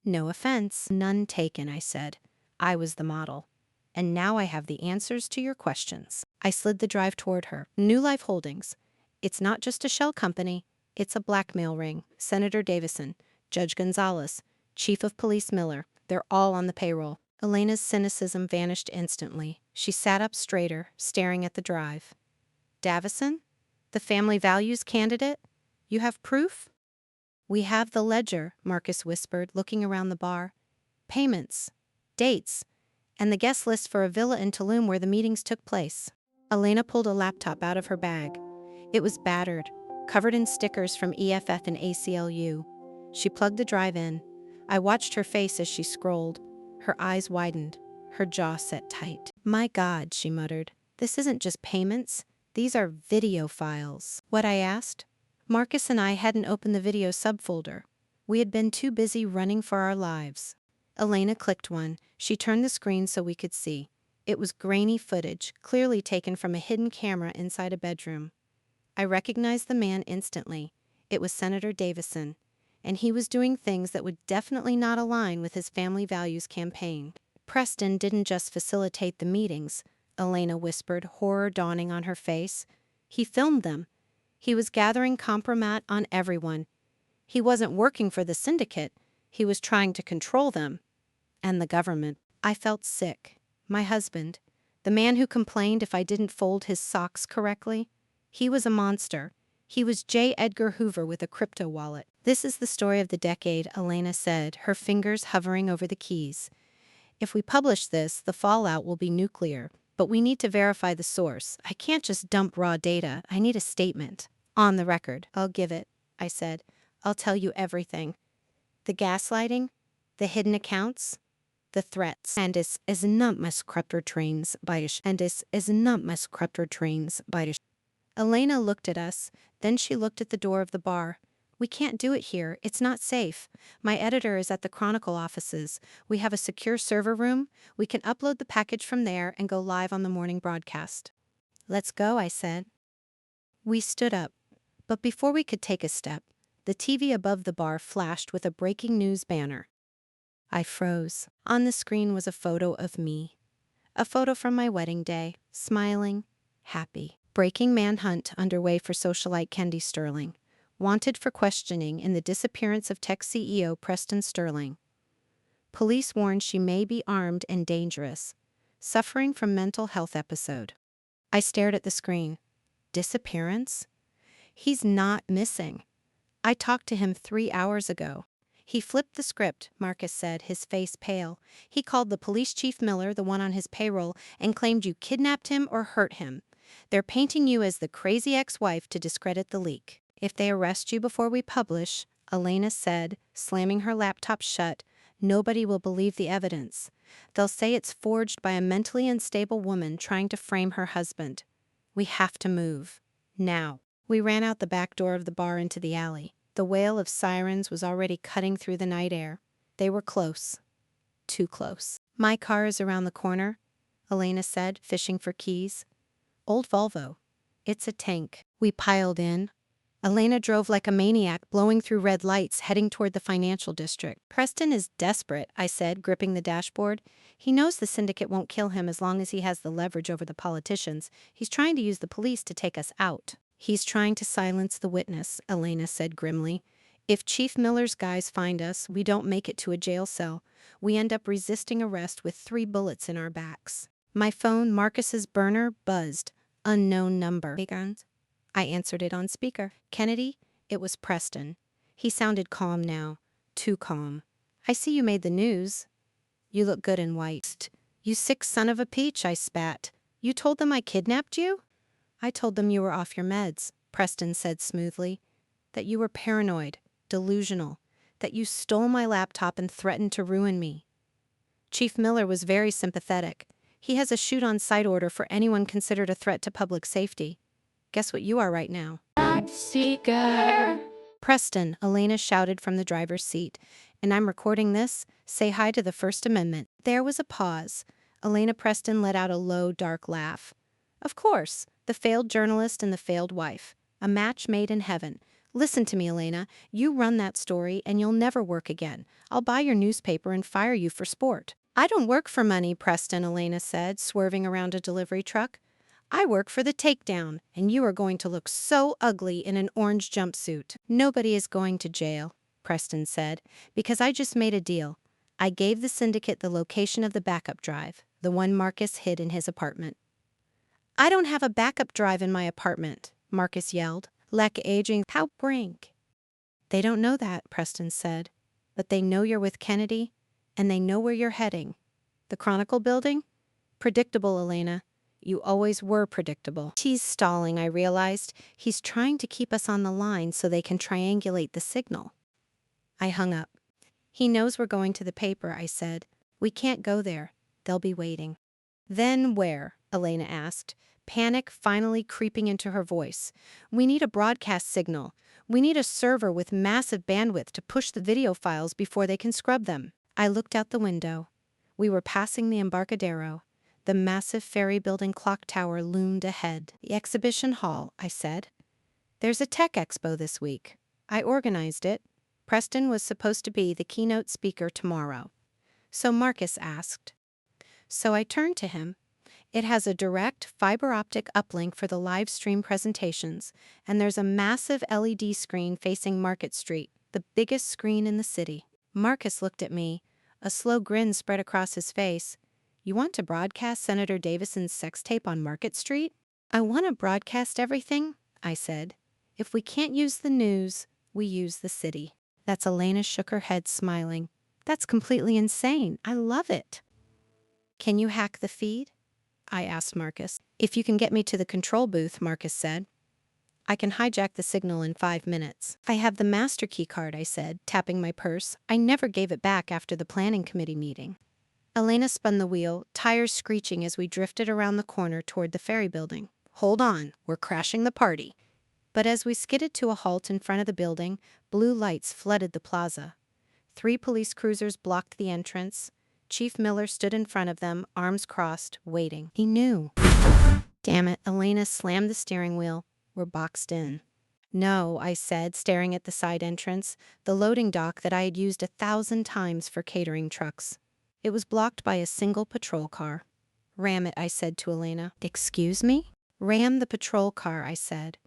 No offense, none taken, I said. I was the model. And now I have the answers to your questions. I slid the drive toward her. New Life Holdings. It's not just a shell company. It's a blackmail ring. Senator Davison, Judge Gonzalez, Chief of Police Miller. They're all on the payroll. Elena's cynicism vanished instantly. She sat up straighter, staring at the drive. Davison? The family values candidate? You have proof? We have the ledger, Marcus whispered, looking around the bar. Payments. Dates. And the guest list for a villa in Tulum where the meetings took place. Elena pulled a laptop out of her bag. It was battered, covered in stickers from EFF and ACLU. She plugged the drive in. I watched her face as she scrolled. Her eyes widened, her jaw set tight. My God, she muttered. This isn't just payments. These are video files. What, I asked? Marcus and I hadn't opened the video subfolder. We had been too busy running for our lives. Elena clicked one. She turned the screen so we could see. It was grainy footage, clearly taken from a hidden camera inside a bedroom. I recognized the man instantly. It was Senator Davison, and he was doing things that would definitely not align with his family values campaign. Preston didn't just facilitate the meetings, Elena whispered, horror dawning on her face. He filmed them. He was gathering compromat on everyone. He wasn't working for the syndicate. He was trying to control them. And the government. I felt sick. My husband, the man who complained if I didn't fold his socks correctly, he was a monster. He was J. Edgar Hoover with a crypto wallet. This is the story of the decade, Elena said, her fingers hovering over the keys. If we publish this, the fallout will be nuclear. But we need to verify the source. I can't just dump raw data. I need a statement. On the record. I'll give it, I said. I'll tell you everything. The gaslighting, the hidden accounts, the threats. And is not miscryptor trains by Elena looked at us, then she looked at the door of the bar. We can't do it here. It's not safe. My editor is at the Chronicle offices. We have a secure server room. We can upload the package from there and go live on the morning broadcast. Let's go, I said. We stood up. But before we could take a step, the TV above the bar flashed with a breaking news banner. I froze. On the screen was a photo of me. A photo from my wedding day, smiling, happy. Breaking manhunt underway for socialite Kendi Sterling. Wanted for questioning in the disappearance of tech CEO Preston Sterling. Police warn she may be armed and dangerous. Suffering from mental health episode. I stared at the screen. Disappearance? He's not missing. I talked to him 3 hours ago. He flipped the script, Marcus said, his face pale. He called the police chief Miller, the one on his payroll, and claimed you kidnapped him or hurt him. They're painting you as the crazy ex-wife to discredit the leak. If they arrest you before we publish, Elena said, slamming her laptop shut, nobody will believe the evidence. They'll say it's forged by a mentally unstable woman trying to frame her husband. We have to move. Now. We ran out the back door of the bar into the alley. The wail of sirens was already cutting through the night air. They were close. Too close. My car is around the corner, Elena said, fishing for keys. Old Volvo. It's a tank. We piled in. Elena drove like a maniac, blowing through red lights, heading toward the financial district. Preston is desperate, I said, gripping the dashboard. He knows the syndicate won't kill him as long as he has the leverage over the politicians. He's trying to use the police to take us out. He's trying to silence the witness, Elena said grimly. If Chief Miller's guys find us, we don't make it to a jail cell. We end up resisting arrest with 3 bullets in our backs. My phone, Marcus's burner, buzzed. Unknown number. I answered it on speaker. Kennedy? It was Preston. He sounded calm now. Too calm. I see you made the news. You look good in white. You sick son of a peach, I spat. You told them I kidnapped you? I told them you were off your meds, Preston said smoothly. That you were paranoid, delusional, that you stole my laptop and threatened to ruin me. Chief Miller was very sympathetic. He has a shoot-on-sight order for anyone considered a threat to public safety. Guess what you are right now? Seeker. Preston, Elena shouted from the driver's seat. And I'm recording this. Say hi to the First Amendment. There was a pause. Elena Preston let out a low, dark laugh. Of course, the failed journalist and the failed wife. A match made in heaven. Listen to me, Elena. You run that story and you'll never work again. I'll buy your newspaper and fire you for sport. I don't work for money, Preston, Elena said, swerving around a delivery truck. I work for the takedown, and you are going to look so ugly in an orange jumpsuit. Nobody is going to jail, Preston said, because I just made a deal. I gave the syndicate the location of the backup drive, the one Marcus hid in his apartment. I don't have a backup drive in my apartment, Marcus yelled. Lack aging, how brink. They don't know that, Preston said, but they know you're with Kennedy, and they know where you're heading. The Chronicle building? Predictable, Elena. You always were predictable. He's stalling, I realized. He's trying to keep us on the line so they can triangulate the signal. I hung up. He knows we're going to the paper, I said. We can't go there. They'll be waiting. Then where? Elena asked, panic finally creeping into her voice. We need a broadcast signal. We need a server with massive bandwidth to push the video files before they can scrub them. I looked out the window. We were passing the Embarcadero. The massive ferry building clock tower loomed ahead. The exhibition hall, I said. There's a tech expo this week. I organized it. Preston was supposed to be the keynote speaker tomorrow. So Marcus asked. So I turned to him. It has a direct fiber optic uplink for the live stream presentations, and there's a massive LED screen facing Market Street, the biggest screen in the city. Marcus looked at me. A slow grin spread across his face. You want to broadcast Senator Davison's sex tape on Market Street? I want to broadcast everything, I said. If we can't use the news, we use the city. That's Elena shook her head, smiling. That's completely insane. I love it. Can you hack the feed? I asked Marcus. If you can get me to the control booth, Marcus said. I can hijack the signal in 5 minutes. I have the master key card, I said, tapping my purse. I never gave it back after the planning committee meeting. Elena spun the wheel, tires screeching as we drifted around the corner toward the ferry building. Hold on, we're crashing the party. But as we skidded to a halt in front of the building, blue lights flooded the plaza. 3 police cruisers blocked the entrance. Chief Miller stood in front of them, arms crossed, waiting. He knew. Damn it, Elena slammed the steering wheel. We're boxed in. No, I said, staring at the side entrance, the loading dock that I had used 1,000 times for catering trucks. It was blocked by a single patrol car. Ram it, I said to Elena. Excuse me? Ram the patrol car, I said.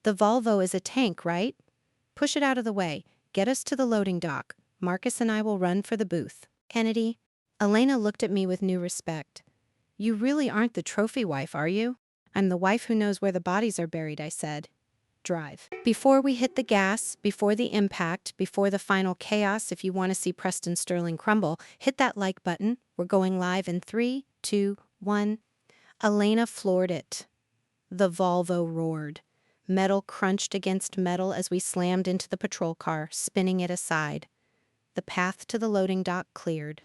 The Volvo is a tank, right? Push it out of the way. Get us to the loading dock. Marcus and I will run for the booth. Kennedy? Elena looked at me with new respect. You really aren't the trophy wife, are you? I'm the wife who knows where the bodies are buried, I said. Drive. Before we hit the gas, before the impact, before the final chaos, if you want to see Preston Sterling crumble, hit that like button. We're going live in 3, 2, 1. Elena floored it. The Volvo roared. Metal crunched against metal as we slammed into the patrol car, spinning it aside. The path to the loading dock cleared.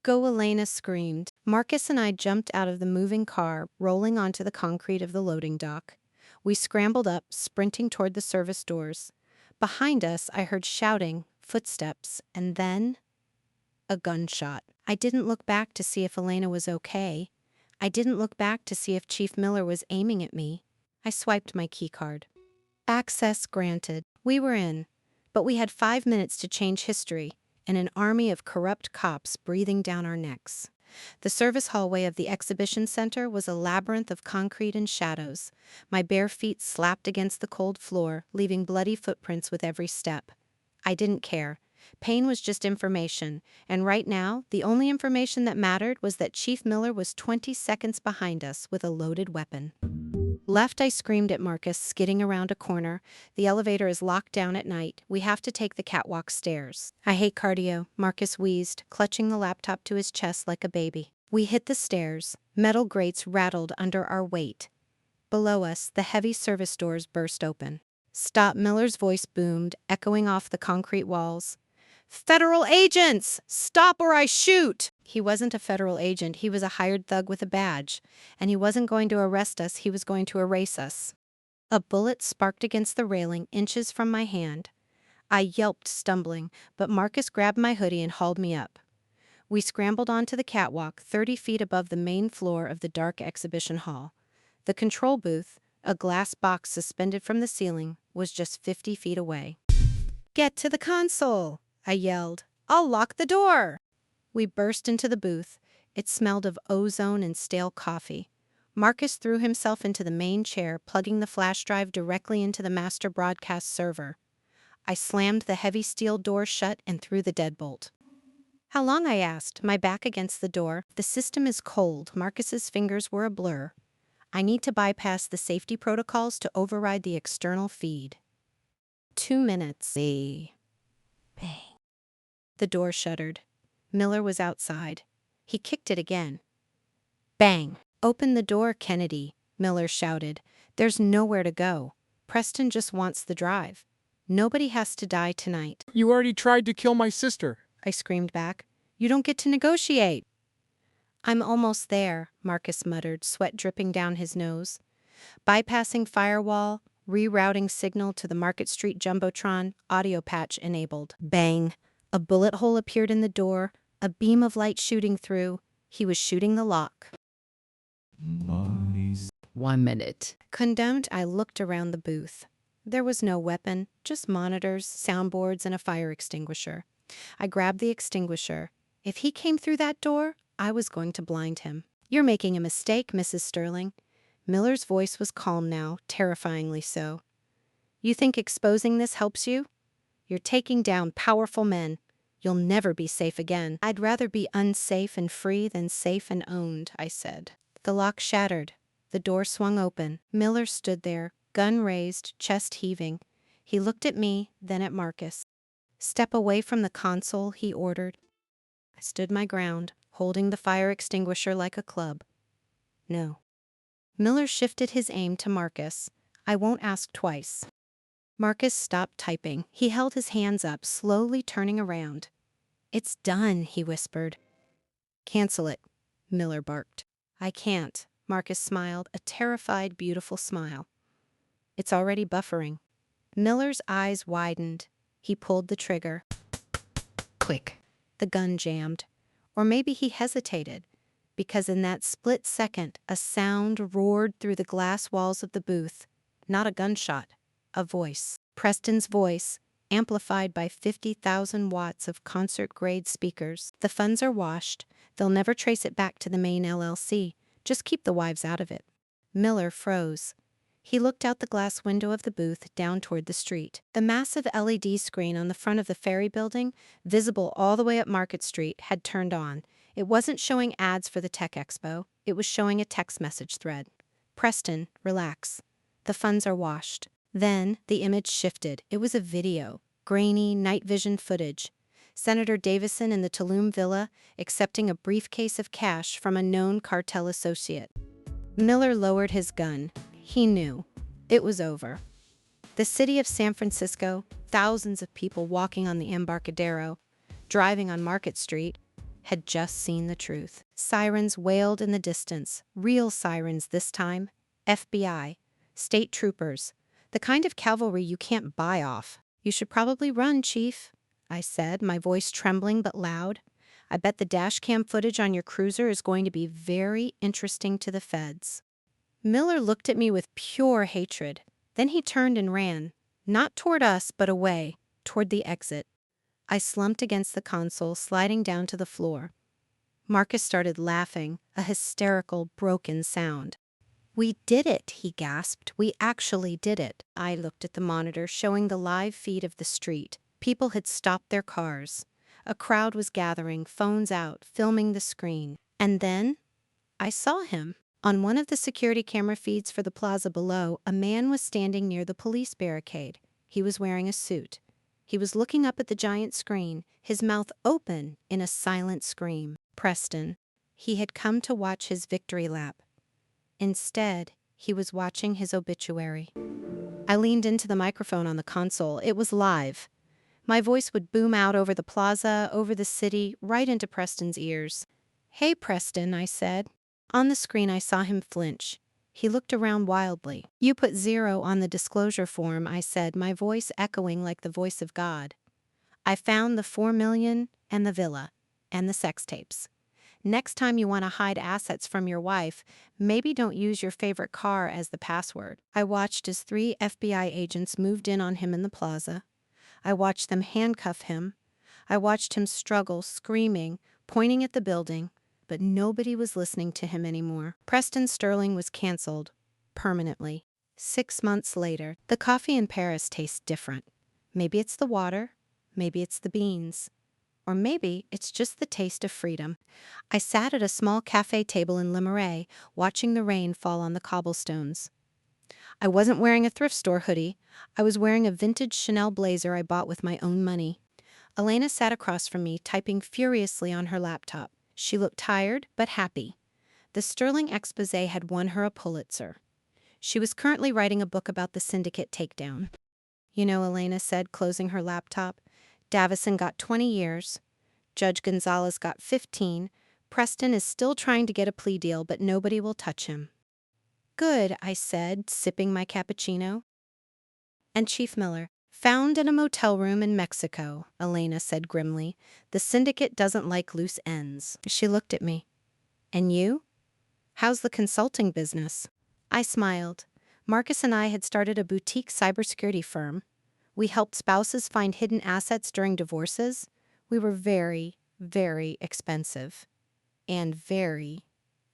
"Go," Elena screamed. Marcus and I jumped out of the moving car, rolling onto the concrete of the loading dock. We scrambled up, sprinting toward the service doors. Behind us, I heard shouting, footsteps, and then a gunshot. I didn't look back to see if Elena was okay. I didn't look back to see if Chief Miller was aiming at me. I swiped my keycard. Access granted. We were in, but we had 5 minutes to change history, and an army of corrupt cops breathing down our necks. The service hallway of the exhibition center was a labyrinth of concrete and shadows. My bare feet slapped against the cold floor, leaving bloody footprints with every step. I didn't care. Pain was just information, and right now, the only information that mattered was that Chief Miller was 20 seconds behind us with a loaded weapon. Left, I screamed at Marcus, skidding around a corner. "The elevator is locked down at night. We have to take the catwalk stairs." "I hate cardio," Marcus wheezed, clutching the laptop to his chest like a baby. We hit the stairs. Metal grates rattled under our weight. Below us, the heavy service doors burst open. "Stop," Miller's voice boomed, echoing off the concrete walls. "Federal agents! Stop or I shoot!" He wasn't a federal agent, he was a hired thug with a badge. And he wasn't going to arrest us, he was going to erase us. A bullet sparked against the railing inches from my hand. I yelped, stumbling, but Marcus grabbed my hoodie and hauled me up. We scrambled onto the catwalk 30 feet above the main floor of the dark exhibition hall. The control booth, a glass box suspended from the ceiling, was just 50 feet away. "Get to the console!" I yelled. "I'll lock the door!" We burst into the booth. It smelled of ozone and stale coffee. Marcus threw himself into the main chair, plugging the flash drive directly into the master broadcast server. I slammed the heavy steel door shut and threw the deadbolt. "How long?" I asked, my back against the door. "The system is cold." Marcus's fingers were a blur. "I need to bypass the safety protocols to override the external feed." 2 minutes. Bang. The door shuttered. Miller was outside. He kicked it again. Bang! "Open the door, Kennedy," Miller shouted. "There's nowhere to go. Preston just wants the drive. Nobody has to die tonight." "You already tried to kill my sister," I screamed back. "You don't get to negotiate." "I'm almost there," Marcus muttered, sweat dripping down his nose. Bypassing firewall, rerouting signal to the Market Street Jumbotron, audio patch enabled. Bang! A bullet hole appeared in the door, a beam of light shooting through. He was shooting the lock. 1 minute. Condemned, I looked around the booth. There was no weapon, just monitors, soundboards, and a fire extinguisher. I grabbed the extinguisher. If he came through that door, I was going to blind him. "You're making a mistake, Mrs. Sterling." Miller's voice was calm now, terrifyingly so. "You think exposing this helps you? You're taking down powerful men. You'll never be safe again." "I'd rather be unsafe and free than safe and owned," I said. The lock shattered. The door swung open. Miller stood there, gun raised, chest heaving. He looked at me, then at Marcus. "Step away from the console," he ordered. I stood my ground, holding the fire extinguisher like a club. "No." Miller shifted his aim to Marcus. "I won't ask twice." Marcus stopped typing. He held his hands up, slowly turning around. "It's done," he whispered. "Cancel it," Miller barked. "I can't." Marcus smiled, a terrified, beautiful smile. "It's already buffering." Miller's eyes widened. He pulled the trigger. Click. The gun jammed. Or maybe he hesitated, because in that split second, a sound roared through the glass walls of the booth. Not a gunshot. A voice. Preston's voice, amplified by 50,000 watts of concert-grade speakers. "The funds are washed. They'll never trace it back to the main LLC. Just keep the wives out of it." Miller froze. He looked out the glass window of the booth down toward the street. The massive LED screen on the front of the ferry building, visible all the way up Market Street, had turned on. It wasn't showing ads for the Tech Expo. It was showing a text message thread. "Preston, relax. The funds are washed." Then the image shifted. It was a video, grainy, night vision footage. Senator Davison in the Tulum villa accepting a briefcase of cash from a known cartel associate. Miller lowered his gun. He knew. It was over. The city of San Francisco, thousands of people walking on the Embarcadero, driving on Market Street, had just seen the truth. Sirens wailed in the distance, real sirens this time, FBI, state troopers, the kind of cavalry you can't buy off. "You should probably run, Chief," I said, my voice trembling but loud. "I bet the dashcam footage on your cruiser is going to be very interesting to the feds." Miller looked at me with pure hatred. Then he turned and ran, not toward us, but away, toward the exit. I slumped against the console, sliding down to the floor. Marcus started laughing, a hysterical, broken sound. "We did it," he gasped. "We actually did it." I looked at the monitor showing the live feed of the street. People had stopped their cars. A crowd was gathering, phones out, filming the screen. And then I saw him. On one of the security camera feeds for the plaza below, a man was standing near the police barricade. He was wearing a suit. He was looking up at the giant screen, his mouth open in a silent scream. Preston. He had come to watch his victory lap. Instead, he was watching his obituary. I leaned into the microphone on the console. It was live. My voice would boom out over the plaza, over the city, right into Preston's ears. "Hey, Preston," I said. On the screen, I saw him flinch. He looked around wildly. "You put 0 on the disclosure form," I said, my voice echoing like the voice of God. "I found the $4 million and the villa and the sex tapes. Next time you want to hide assets from your wife, maybe don't use your favorite car as the password." I watched as 3 FBI agents moved in on him in the plaza. I watched them handcuff him. I watched him struggle, screaming, pointing at the building. But nobody was listening to him anymore. Preston Sterling was canceled. Permanently. 6 months later, the coffee in Paris tastes different. Maybe it's the water. Maybe it's the beans. Or maybe it's just the taste of freedom. I sat at a small cafe table in Le Marais, watching the rain fall on the cobblestones. I wasn't wearing a thrift store hoodie. I was wearing a vintage Chanel blazer I bought with my own money. Elena sat across from me, typing furiously on her laptop. She looked tired, but happy. The Sterling exposé had won her a Pulitzer. She was currently writing a book about the syndicate takedown. "You know," Elena said, closing her laptop, "Davison got 20 years. Judge Gonzalez got 15. Preston is still trying to get a plea deal, but nobody will touch him." "Good," I said, sipping my cappuccino. "And Chief Miller, found in a motel room in Mexico," Elena said grimly. "The syndicate doesn't like loose ends." She looked at me. "And you? How's the consulting business?" I smiled. Marcus and I had started a boutique cybersecurity firm. We helped spouses find hidden assets during divorces. We were very, very expensive. And very,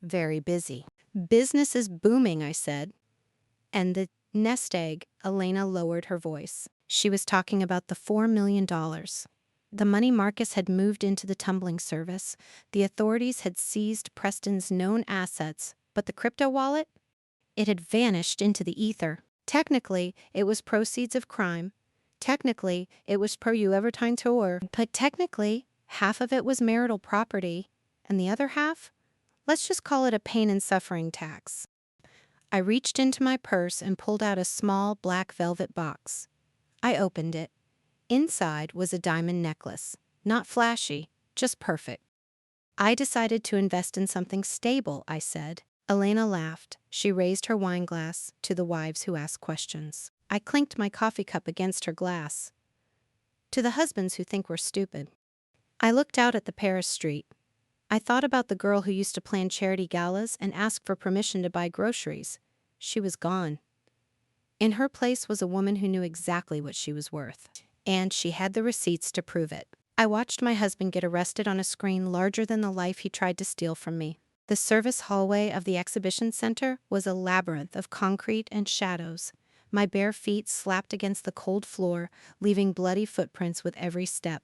very busy. "Business is booming," I said. "And the nest egg," Elena lowered her voice. She was talking about the $4 million. The money Marcus had moved into the tumbling service. The authorities had seized Preston's known assets, but the crypto wallet? It had vanished into the ether. Technically, it was proceeds of crime. Technically, it was pro-Evertine tour. But technically, half of it was marital property. And the other half? Let's just call it a pain and suffering tax. I reached into my purse and pulled out a small black velvet box. I opened it. Inside was a diamond necklace. Not flashy, just perfect. "I decided to invest in something stable," I said. Elena laughed. She raised her wine glass to the wives who ask questions. I clinked my coffee cup against her glass. "To the husbands who think we're stupid." I looked out at the Paris street. I thought about the girl who used to plan charity galas and ask for permission to buy groceries. She was gone. In her place was a woman who knew exactly what she was worth. And she had the receipts to prove it. I watched my husband get arrested on a screen larger than the life he tried to steal from me. The service hallway of the exhibition center was a labyrinth of concrete and shadows. My bare feet slapped against the cold floor, leaving bloody footprints with every step.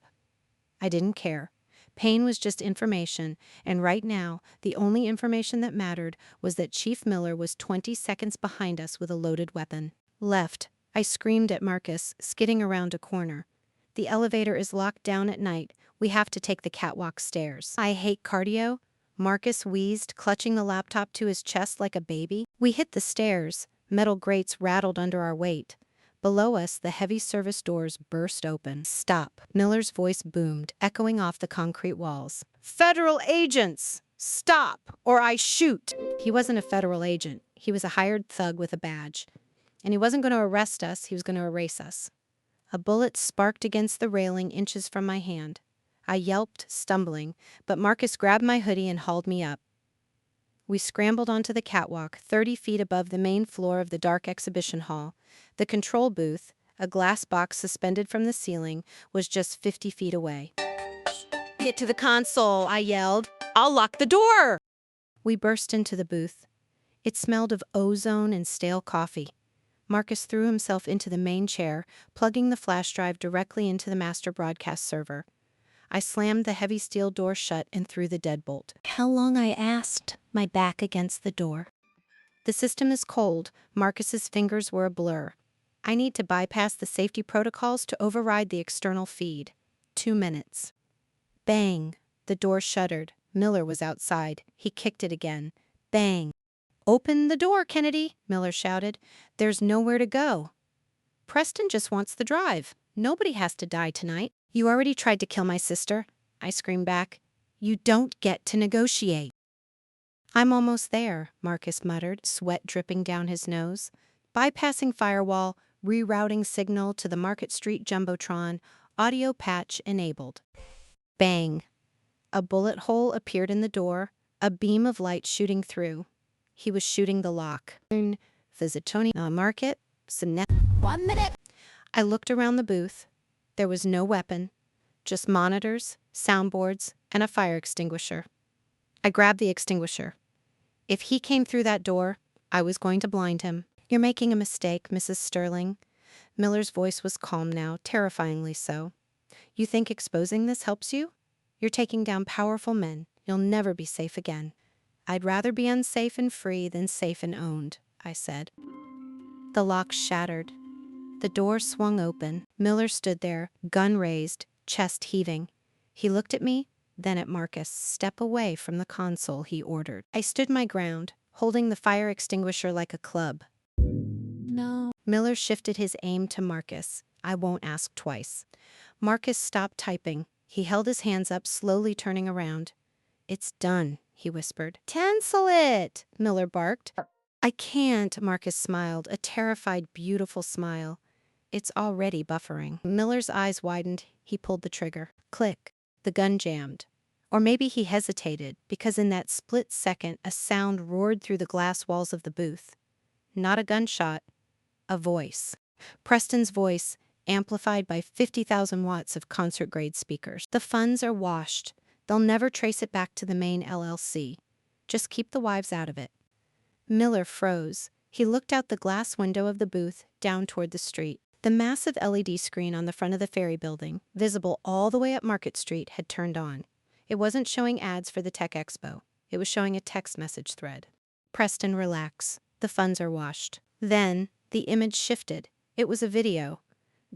I didn't care. Pain was just information, and right now, the only information that mattered was that Chief Miller was 20 seconds behind us with a loaded weapon. "Left," I screamed at Marcus, skidding around a corner. "The elevator is locked down at night. We have to take the catwalk stairs." "I hate cardio," Marcus wheezed, clutching the laptop to his chest like a baby. We hit the stairs. Metal grates rattled under our weight. Below us, the heavy service doors burst open. "Stop!" Miller's voice boomed, echoing off the concrete walls. "Federal agents! Stop, or I shoot!" He wasn't a federal agent. He was a hired thug with a badge. And he wasn't going to arrest us, he was going to erase us. A bullet sparked against the railing inches from my hand. I yelped, stumbling, but Marcus grabbed my hoodie and hauled me up. We scrambled onto the catwalk, 30 feet above the main floor of the dark exhibition hall. The control booth, a glass box suspended from the ceiling, was just 50 feet away. "Get to the console," I yelled. "I'll lock the door!" We burst into the booth. It smelled of ozone and stale coffee. Marcus threw himself into the main chair, plugging the flash drive directly into the master broadcast server. I slammed the heavy steel door shut and threw the deadbolt. "How long?" I asked, my back against the door. "The system is cold." Marcus's fingers were a blur. "I need to bypass the safety protocols to override the external feed. 2 minutes." Bang! The door shuttered. Miller was outside. He kicked it again. Bang! "Open the door, Kennedy," Miller shouted. "There's nowhere to go. Preston just wants the drive. Nobody has to die tonight." "You already tried to kill my sister," I screamed back. "You don't get to negotiate." "I'm almost there," Marcus muttered, sweat dripping down his nose. "Bypassing firewall, rerouting signal to the Market Street Jumbotron, audio patch enabled." Bang! A bullet hole appeared in the door, a beam of light shooting through. He was shooting the lock. "Visitoni Market, Sinet." 1 minute. I looked around the booth. There was no weapon, just monitors, soundboards, and a fire extinguisher. I grabbed the extinguisher. If he came through that door, I was going to blind him. "You're making a mistake, Mrs. Sterling." Miller's voice was calm now, terrifyingly so. "You think exposing this helps you? You're taking down powerful men. You'll never be safe again." "I'd rather be unsafe and free than safe and owned," I said. The lock shattered. The door swung open. Miller stood there, gun raised, chest heaving. He looked at me, then at Marcus. "Step away from the console," he ordered. I stood my ground, holding the fire extinguisher like a club. No. Miller shifted his aim to Marcus. I won't ask twice. Marcus stopped typing. He held his hands up, slowly turning around. "It's done," he whispered. "Cancel it," Miller barked. "I can't," Marcus smiled, a terrified, beautiful smile. "It's already buffering." Miller's eyes widened. He pulled the trigger. Click. The gun jammed. Or maybe he hesitated, because in that split second a sound roared through the glass walls of the booth. Not a gunshot. A voice. Preston's voice, amplified by 50,000 watts of concert-grade speakers. "The funds are washed. They'll never trace it back to the main LLC. Just keep the wives out of it." Miller froze. He looked out the glass window of the booth, down toward the street. The massive LED screen on the front of the ferry building, visible all the way up Market Street, had turned on. It wasn't showing ads for the Tech Expo. It was showing a text message thread. "Preston, relax. The funds are washed." Then, the image shifted. It was a video.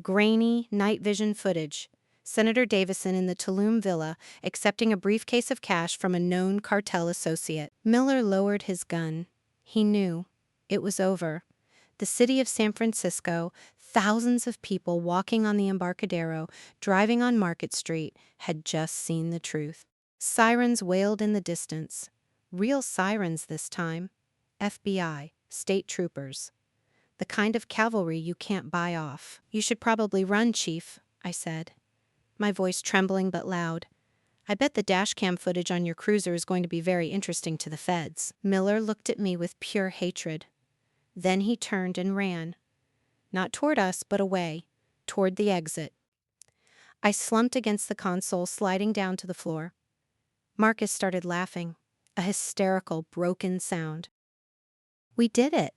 Grainy, night vision footage. Senator Davison in the Tulum villa, accepting a briefcase of cash from a known cartel associate. Miller lowered his gun. He knew. It was over. The city of San Francisco, thousands of people walking on the Embarcadero, driving on Market Street, had just seen the truth. Sirens wailed in the distance. Real sirens this time. FBI, state troopers. The kind of cavalry you can't buy off. "You should probably run, Chief," I said, my voice trembling but loud. "I bet the dashcam footage on your cruiser is going to be very interesting to the feds." Miller looked at me with pure hatred. Then he turned and ran. Not toward us, but away, toward the exit. I slumped against the console, sliding down to the floor. Marcus started laughing, a hysterical, broken sound. "We did it,"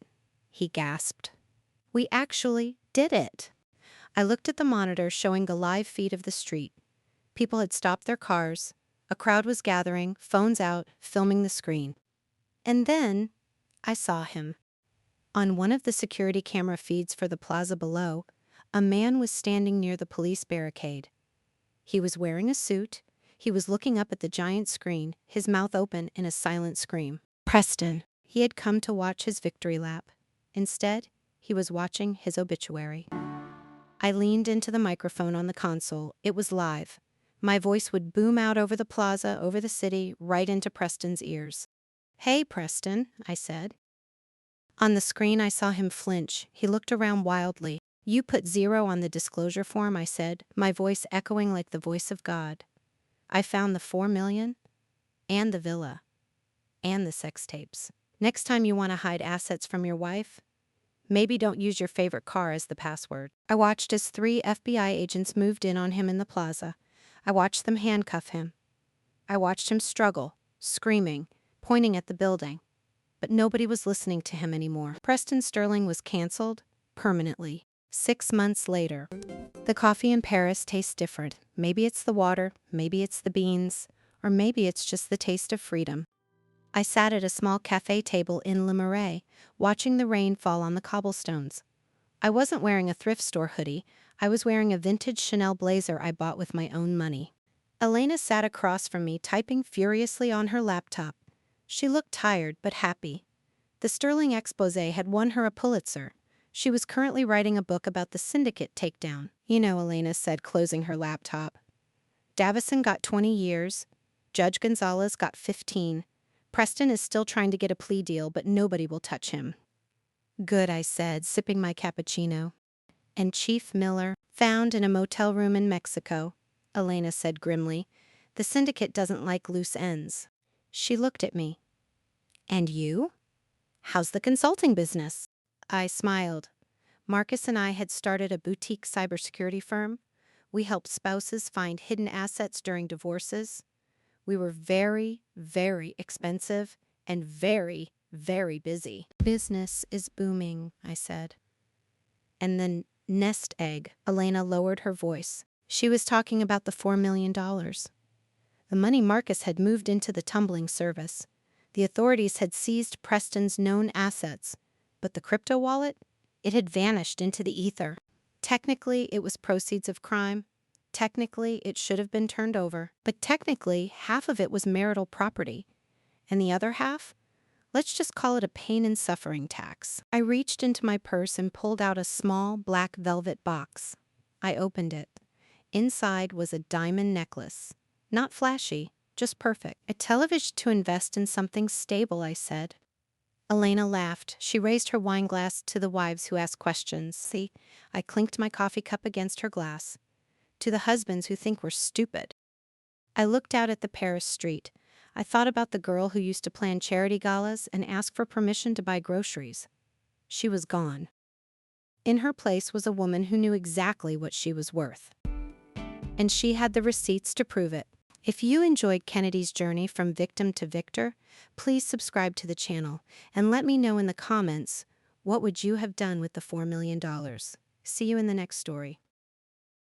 he gasped. "We actually did it." I looked at the monitor showing the live feed of the street. People had stopped their cars. A crowd was gathering, phones out, filming the screen. And then I saw him. On one of the security camera feeds for the plaza below, a man was standing near the police barricade. He was wearing a suit. He was looking up at the giant screen, his mouth open in a silent scream. Preston. He had come to watch his victory lap. Instead, He was watching his obituary. I leaned into the microphone on the console. It was live. My voice would boom out over the plaza, over the city, right into Preston's ears. "Hey, Preston," I said. On the screen, I saw him flinch. He looked around wildly. "You put 0 on the disclosure form," I said, my voice echoing like the voice of God. "I found the 4 million, and the villa, and the sex tapes. Next time you want to hide assets from your wife, maybe don't use your favorite car as the password." I watched as 3 FBI agents moved in on him in the plaza. I watched them handcuff him. I watched him struggle, screaming, pointing at the building. But nobody was listening to him anymore. Preston Sterling was canceled permanently. 6 months later. The coffee in Paris tastes different. Maybe it's the water, maybe it's the beans, or maybe it's just the taste of freedom. I sat at a small cafe table in Le Marais, watching the rain fall on the cobblestones. I wasn't wearing a thrift store hoodie. I was wearing a vintage Chanel blazer I bought with my own money. Elena sat across from me, typing furiously on her laptop. She looked tired but happy. The Sterling exposé had won her a Pulitzer. She was currently writing a book about the syndicate takedown. "You know," Elena said, closing her laptop. "Davison got 20 years. Judge Gonzalez got 15. Preston is still trying to get a plea deal, but nobody will touch him." "Good," I said, sipping my cappuccino. "And Chief Miller, found in a motel room in Mexico," Elena said grimly. "The syndicate doesn't like loose ends." She looked at me. "And you? How's the consulting business?" I smiled. Marcus and I had started a boutique cybersecurity firm. We helped spouses find hidden assets during divorces. We were very, very expensive and very, very busy. "Business is booming," I said. "And the nest egg," Elena lowered her voice. She was talking about the $4 million. The money Marcus had moved into the tumbling service. The authorities had seized Preston's known assets, but the crypto wallet? It had vanished into the ether. Technically, it was proceeds of crime. Technically, it should have been turned over. But technically, half of it was marital property. And the other half? Let's just call it a pain and suffering tax. I reached into my purse and pulled out a small black velvet box. I opened it. Inside was a diamond necklace. Not flashy, just perfect. "A television to invest in something stable," I said. Elena laughed. She raised her wine glass to the wives who asked questions. "See," I clinked my coffee cup against her glass. "To the husbands who think we're stupid." I looked out at the Paris street. I thought about the girl who used to plan charity galas and ask for permission to buy groceries. She was gone. In her place was a woman who knew exactly what she was worth. And she had the receipts to prove it. If you enjoyed Kennedy's journey from victim to victor, please subscribe to the channel and let me know in the comments, what would you have done with the $4 million? See you in the next story.